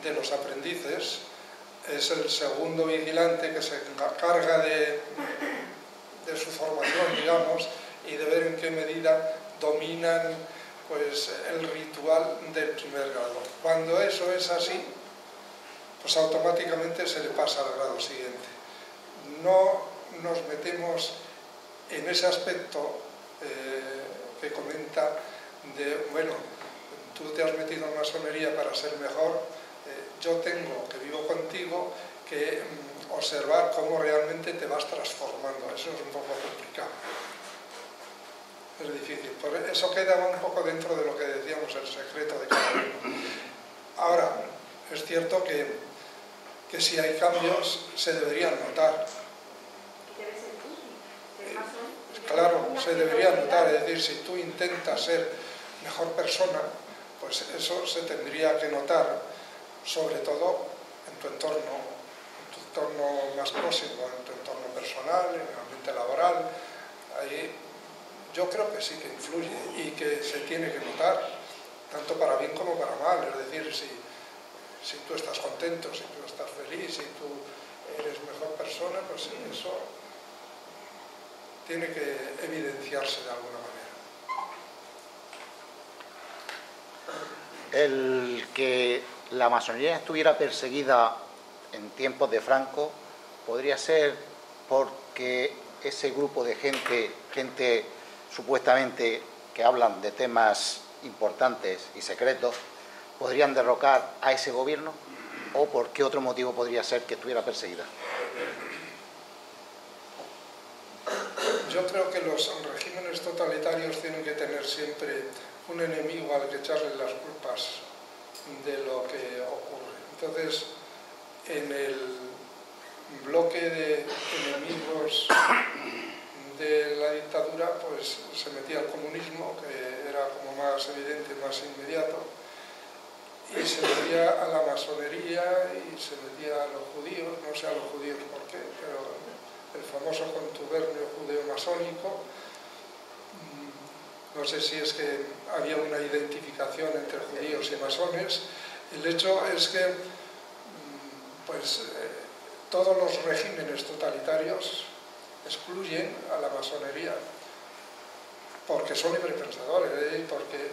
Speaker 2: de los aprendices es el segundo vigilante que se encarga de su formación, digamos, y de ver en qué medida dominan pues, el ritual del primer grado. Cuando eso es así, pues automáticamente se le pasa al grado siguiente. No nos metemos en ese aspecto que comenta de, bueno, tú te has metido en masonería para ser mejor, yo tengo, que vivo contigo, que observar cómo realmente te vas transformando. Eso es un poco complicado. Es difícil. Por eso queda un poco dentro de lo que decíamos, el secreto de cada uno. Ahora, es cierto que si hay cambios, se deberían notar. Claro, se debería notar. Es decir, si tú intentas ser mejor persona, pues eso se tendría que notar, sobre todo en tu entorno más próximo, en tu entorno personal, en el ambiente laboral. Ahí yo creo que sí que influye y que se tiene que notar, tanto para bien como para mal. Es decir, si tú estás contento, si tú estás feliz, si tú eres mejor persona, pues eso tiene que evidenciarse de alguna manera.
Speaker 12: El que la masonería estuviera perseguida en tiempos de Franco podría ser porque ese grupo de gente supuestamente que hablan de temas importantes y secretos, podrían derrocar a ese gobierno, o por qué otro motivo podría ser que estuviera perseguida.
Speaker 2: Yo creo que los regímenes totalitarios tienen que tener siempre un enemigo al que echarle las culpas de lo que ocurre. Entonces, en el bloque de enemigos de la dictadura, pues se metía el comunismo, que era como más evidente, más inmediato, y se metía a la masonería y se metía a los judíos, no sé a los judíos por qué, pero el famoso contubernio judeo-masónico. No sé si es que había una identificación entre judíos y masones. El hecho es que pues, todos los regímenes totalitarios excluyen a la masonería porque son librepensadores, porque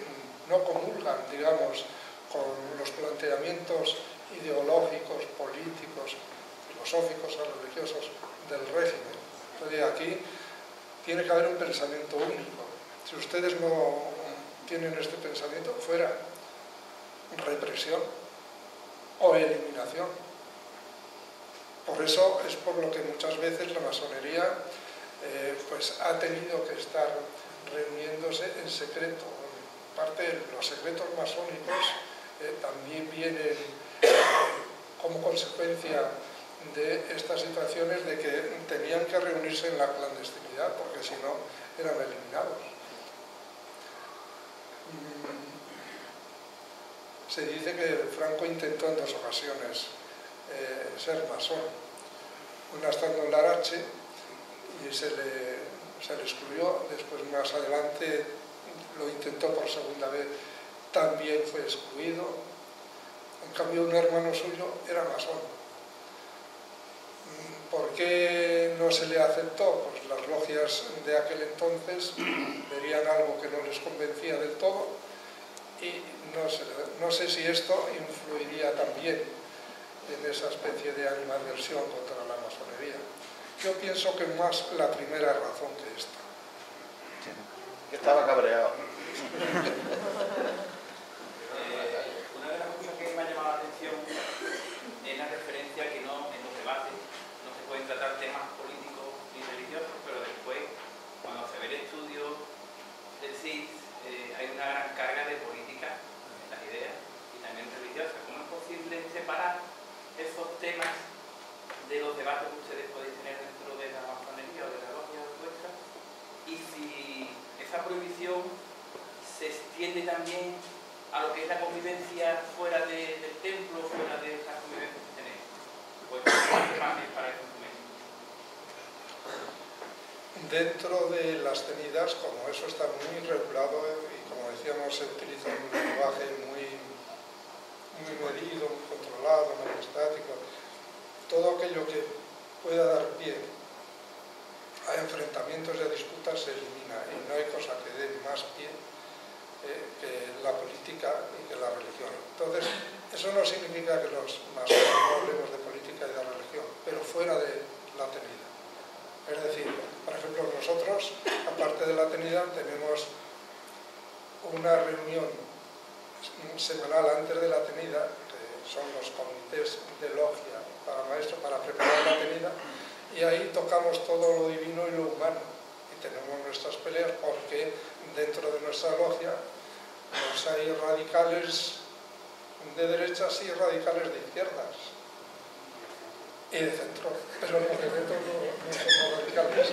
Speaker 2: no comulgan, digamos, con los planteamientos ideológicos, políticos, filosóficos o religiosos del régimen. Entonces aquí tiene que haber un pensamiento único. Si ustedes no tienen este pensamiento, fuera represión o eliminación. Por eso es por lo que muchas veces la masonería pues ha tenido que estar reuniéndose en secreto. Parte de los secretos masónicos también vienen como consecuencia de estas situaciones de que tenían que reunirse en la clandestinidad, porque si no eran eliminados. Se dice que Franco intentó en 2 ocasiones ser masón. Una estando en Larache y se le excluyó, después más adelante lo intentó por segunda vez, también fue excluido. En cambio un hermano suyo era masón. ¿Por qué no se le aceptó? Pues las logias de aquel entonces verían algo que no les convencía del todo y no sé si esto influiría también en esa especie de animadversión contra la masonería. Yo pienso que más la primera razón que esta.
Speaker 12: Estaba cabreado.
Speaker 13: Una de las cosas que me ha llamado la atención es la referencia que no, en los debates no se pueden tratar temas políticos ni religiosos, pero después, cuando se ve el estudio del CIS, hay una gran carga de política en las ideas y también religiosas. ¿Cómo es posible separar esos temas de los debates que ustedes podéis tener dentro de la a lo que es la convivencia fuera del templo, fuera de estas convivencias que tenemos? Pues para eso.
Speaker 2: Dentro de las tenidas, como eso está muy regulado y como decíamos, se utiliza un lenguaje muy medido, muy controlado, muy estático, todo aquello que pueda dar pie a enfrentamientos y a disputas se elimina y no hay cosa que dé más pie que la política y que la religión. Entonces, eso no significa que los masones no hablemos de política y de religión, pero fuera de la tenida. Es decir, por ejemplo, nosotros, aparte de la tenida, tenemos una reunión semanal antes de la tenida, que son los comités de logia para maestros, para preparar la tenida, y ahí tocamos todo lo divino y lo humano. Y tenemos nuestras peleas porque dentro de nuestra logia pues hay radicales de derechas y radicales de izquierdas. Y de centro, pero los de centro no somos radicales.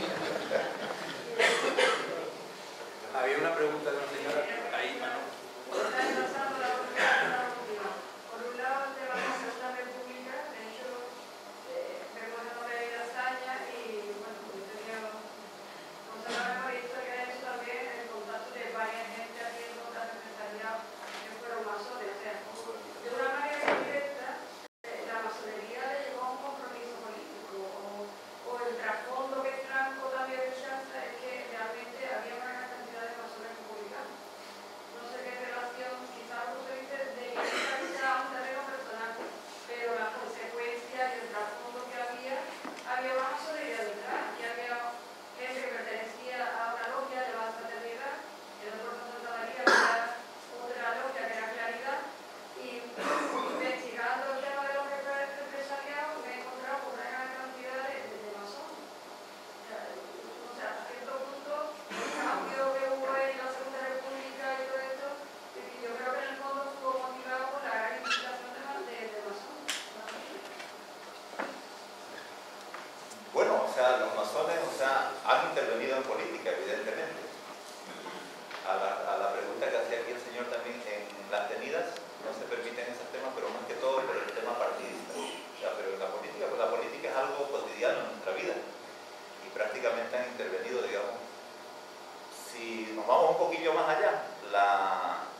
Speaker 1: Había una pregunta de una señora ahí, Manu.
Speaker 11: Por un lado, el tema de la Segunda República, de hecho, vemos la novela de Azaña y, bueno, yo tenía conservado la historia de eso también, el contacto de varias gente haciendo contacto empresarial que fueron masones. O sea, de una manera indirecta, la masonería le llevó a un compromiso político o el trasfondo que Franco también rechaza es que realmente había una gran cantidad de masones republicanos. No sé qué relación, quizás usted dice, de quizás un terreno personal, pero la consecuencia y el trasfondo que había una masonería detrás y había gente que pertenecía a una logia de la fraternidad, en el Puerto Santa María había otra logia que era Claridad, y investigando el tema de los empresariados me he encontrado con una gran cantidad de masones. O sea, a cierto punto, el cambio que hubo en la Segunda República y todo esto, yo creo que en el fondo estuvo motivado por la gran implicación de masones.
Speaker 5: Bueno, o sea, los masones, o sea, han intervenido en política, evidentemente. A la pregunta que hacía aquí el señor también, en las tenidas no se permiten esos temas, pero más que todo por el tema partidista. O sea, pero en la política, pues la política es algo cotidiano en nuestra vida y prácticamente han intervenido, digamos. Si nos vamos un poquillo más allá,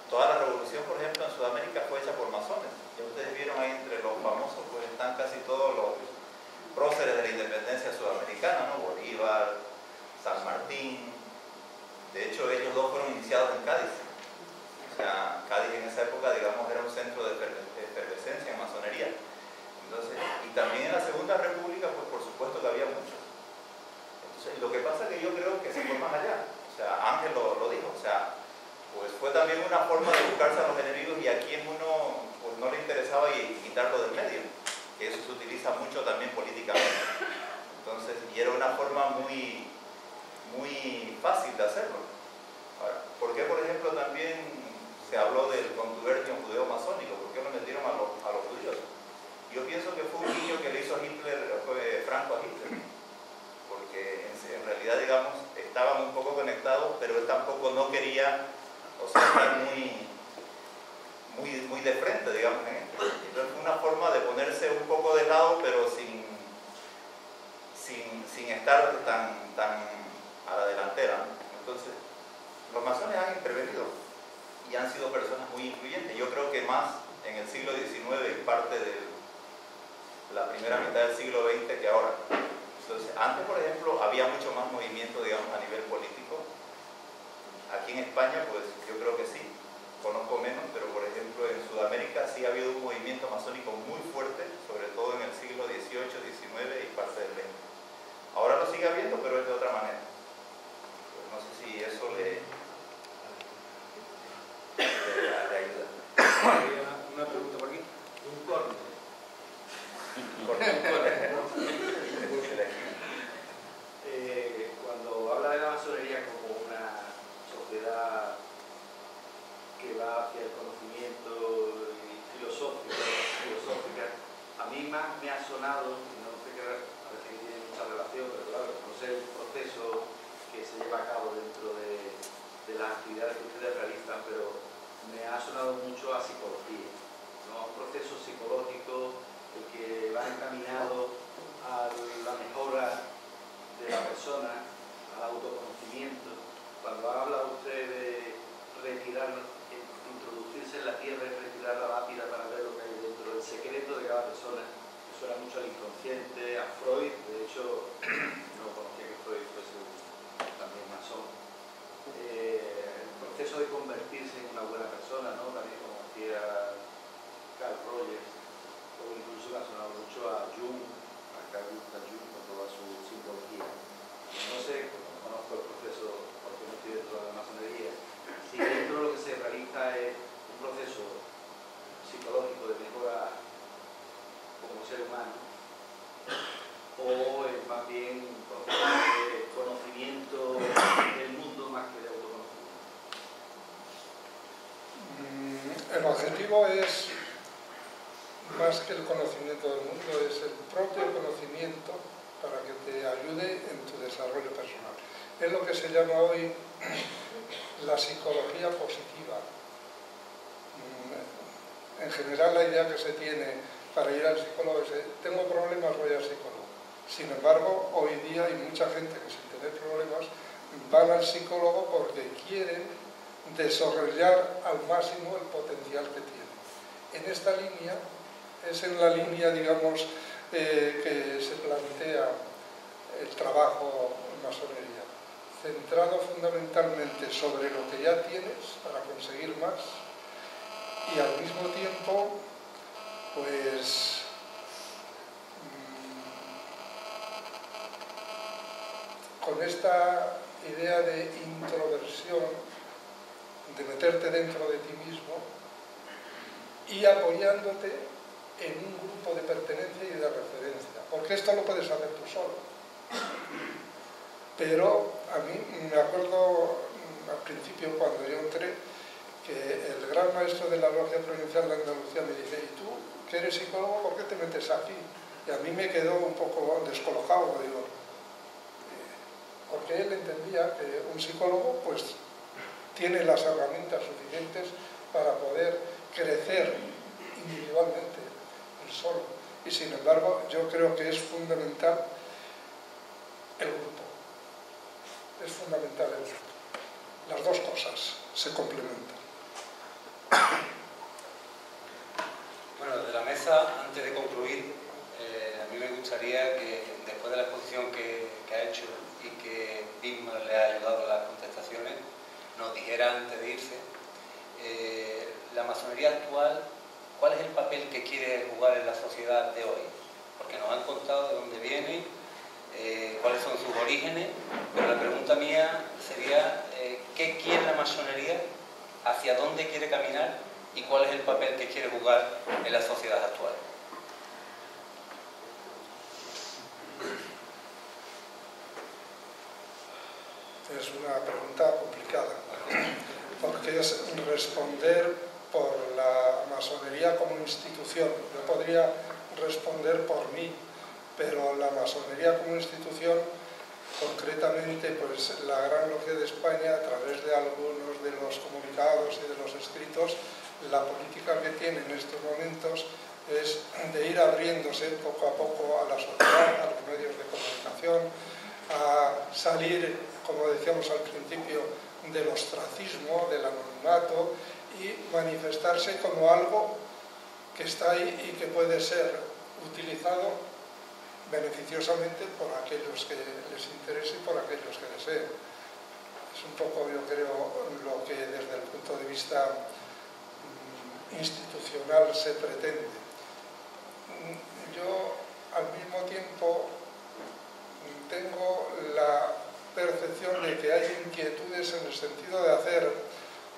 Speaker 5: toda la revolución, por ejemplo, en Sudamérica fue hecha por masones. Ya ustedes vieron ahí entre los famosos, pues están casi todos los próceres de la independencia sudamericana, ¿no? Bolívar, San Martín. De hecho, ellos dos fueron iniciados en Cádiz. O sea, Cádiz en esa época, digamos, era un centro de efervescencia en masonería. Entonces, y también en la Segunda República, pues por supuesto que había muchos. Entonces, lo que pasa es que yo creo que se fue más allá. O sea, Ángel lo dijo. O sea, pues fue también una forma de buscarse a los enemigos y a quien uno pues, no le interesaba y quitarlo del medio. Que eso se utiliza mucho también políticamente. Entonces, y era una forma muy fácil de hacerlo. Ahora, ¿por qué, por ejemplo, también se habló del contubernio judeo-masónico? ¿Por qué lo metieron a los judíos? Yo pienso que fue un guiño que le hizo Franco a Hitler, porque en realidad, digamos, estaban un poco conectados, pero él tampoco no quería, o sea, estar muy de frente, digamos, en esto. Entonces fue una forma de ponerse un poco de lado, pero sin estar tan a la delantera. Entonces, los masones han intervenido y han sido personas muy influyentes. Yo creo que más en el siglo XIX y parte de la primera mitad del siglo XX que ahora. Entonces, antes, por ejemplo, había mucho más movimiento, digamos, a nivel político. Aquí en España, pues yo creo que sí, conozco menos, pero por ejemplo en Sudamérica sí ha habido un movimiento masónico muy fuerte, sobre todo en el siglo XVIII, XIX y parte del XX. Ahora lo sigue habiendo, pero es de otra manera. Pues no sé si eso le ayuda.
Speaker 1: Una pregunta por aquí.
Speaker 6: Un corte. Cuando habla de la masonería como una sociedad que va hacia el conocimiento filosófica, a mí más me ha sonado, y no sé qué, a veces que tiene mucha relación, pero claro, no sé el proceso que se lleva a cabo dentro de las actividades que ustedes realizan, pero
Speaker 14: me ha sonado mucho a psicología, ¿no? A un proceso psicológico que va encaminado a la mejora de la persona, al autoconocimiento. Cuando habla usted de retirar, introducirse en la tierra y retirar la lápida para ver lo que hay dentro, el secreto de cada persona, me suena mucho al inconsciente, a Freud. De hecho, no conocía que Freud fuese también masón. El proceso de convertirse en una buena persona, ¿no? También como decía Carl Rogers, o incluso me ha sonado mucho a Jung, a Carl Gustav Jung, con toda su simbología. No sé, no conozco el proceso porque no estoy dentro de la masonería, si dentro de lo que se realiza es un proceso psicológico de mejora como ser humano, o es más bien un proceso de conocimiento del mundo más que de autoconocimiento.
Speaker 2: El objetivo es, más que el conocimiento del mundo, es el propio conocimiento para que te ayude en tu desarrollo personal. Es lo que se llama hoy la psicología positiva. En general, la idea que se tiene para ir al psicólogo es: tengo problemas, voy al psicólogo. Sin embargo, hoy día hay mucha gente que, sin tener problemas, van al psicólogo porque quieren desarrollar al máximo el potencial que tienen. En esta línea, es en la línea, digamos, que se plantea el trabajo en masonería, centrado fundamentalmente sobre lo que ya tienes para conseguir más, y al mismo tiempo, pues, con esta idea de introversión, de meterte dentro de ti mismo y apoyándote en un grupo de pertenencia y de referencia, porque esto lo puedes hacer tú solo. Pero a mí me acuerdo al principio, cuando yo entré, que el gran maestro de la Logia Provincial de Andalucía me dice: ¿y tú, que eres psicólogo, por qué te metes aquí? Y a mí me quedó un poco descolocado, digo, porque él entendía que un psicólogo pues tiene las herramientas suficientes para poder crecer individualmente, él solo. Y sin embargo, yo creo que es fundamental el grupo. Es fundamental el grupo. Las dos cosas se complementan.
Speaker 1: Bueno, de la mesa, antes de concluir, a mí me gustaría que, después de la exposición que ha hecho y que Bisma le ha ayudado a las contestaciones, nos dijera, antes de irse, la masonería actual, ¿cuál es el papel que quiere jugar en la sociedad de hoy? Porque nos han contado de dónde viene, cuáles son sus orígenes, pero la pregunta mía sería, ¿qué quiere la masonería? ¿Hacia dónde quiere caminar? ¿Y cuál es el papel que quiere jugar en la sociedad actual?
Speaker 2: Es una pregunta complicada, porque es responder por la masonería como institución. Yo podría responder por mí, pero la masonería como institución, concretamente pues la Gran Logia de España, a través de algunos de los comunicados y de los escritos, la política que tiene en estos momentos es de ir abriéndose poco a poco a la sociedad, a los medios de comunicación, a salir, como decíamos al principio, del ostracismo, del anonimato, y manifestarse como algo que está ahí y que puede ser utilizado beneficiosamente por aquellos que les interese y por aquellos que deseen. Es un poco, yo creo, lo que desde el punto de vista institucional se pretende. Yo, al mismo tiempo, tengo la percepción de que hay inquietudes en el sentido de hacer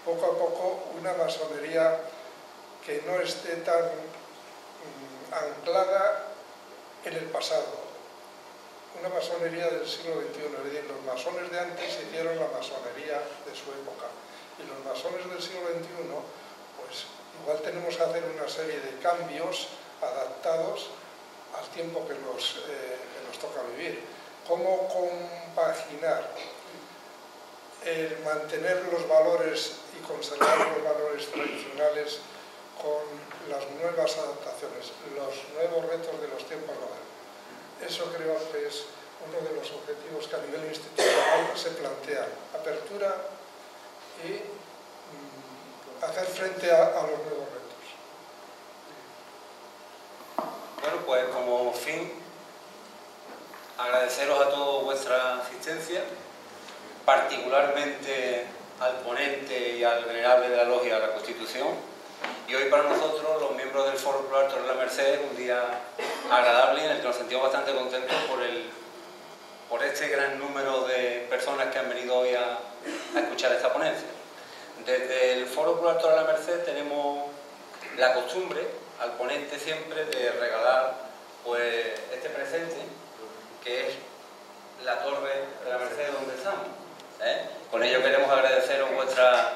Speaker 2: poco a poco una masonería que no esté tan anclada en el pasado. Una masonería del siglo XXI, es decir, los masones de antes hicieron la masonería de su época, y los masones del siglo XXI, pues igual tenemos que hacer una serie de cambios adaptados al tiempo que nos toca vivir. ¿Cómo compaginar el mantener los valores y conservar los valores tradicionales con las nuevas adaptaciones, los nuevos retos de los tiempos modernos. Eso creo que es uno de los objetivos que a nivel institucional se plantean. Apertura y hacer frente a los nuevos retos.
Speaker 1: Bueno, pues como fin, agradeceros a todos vuestra asistencia, particularmente al ponente y al venerable de la Logia de la Constitución. Y hoy para nosotros, los miembros del Foro Plural Torre de la Merced, es un día agradable en el que nos sentimos bastante contentos por este gran número de personas que han venido hoy a escuchar esta ponencia. Desde el Foro Plural Torre de la Merced tenemos la costumbre, al ponente siempre, de regalar pues este presente, que es la Torre de la Merced donde estamos. Con ello queremos agradeceros vuestra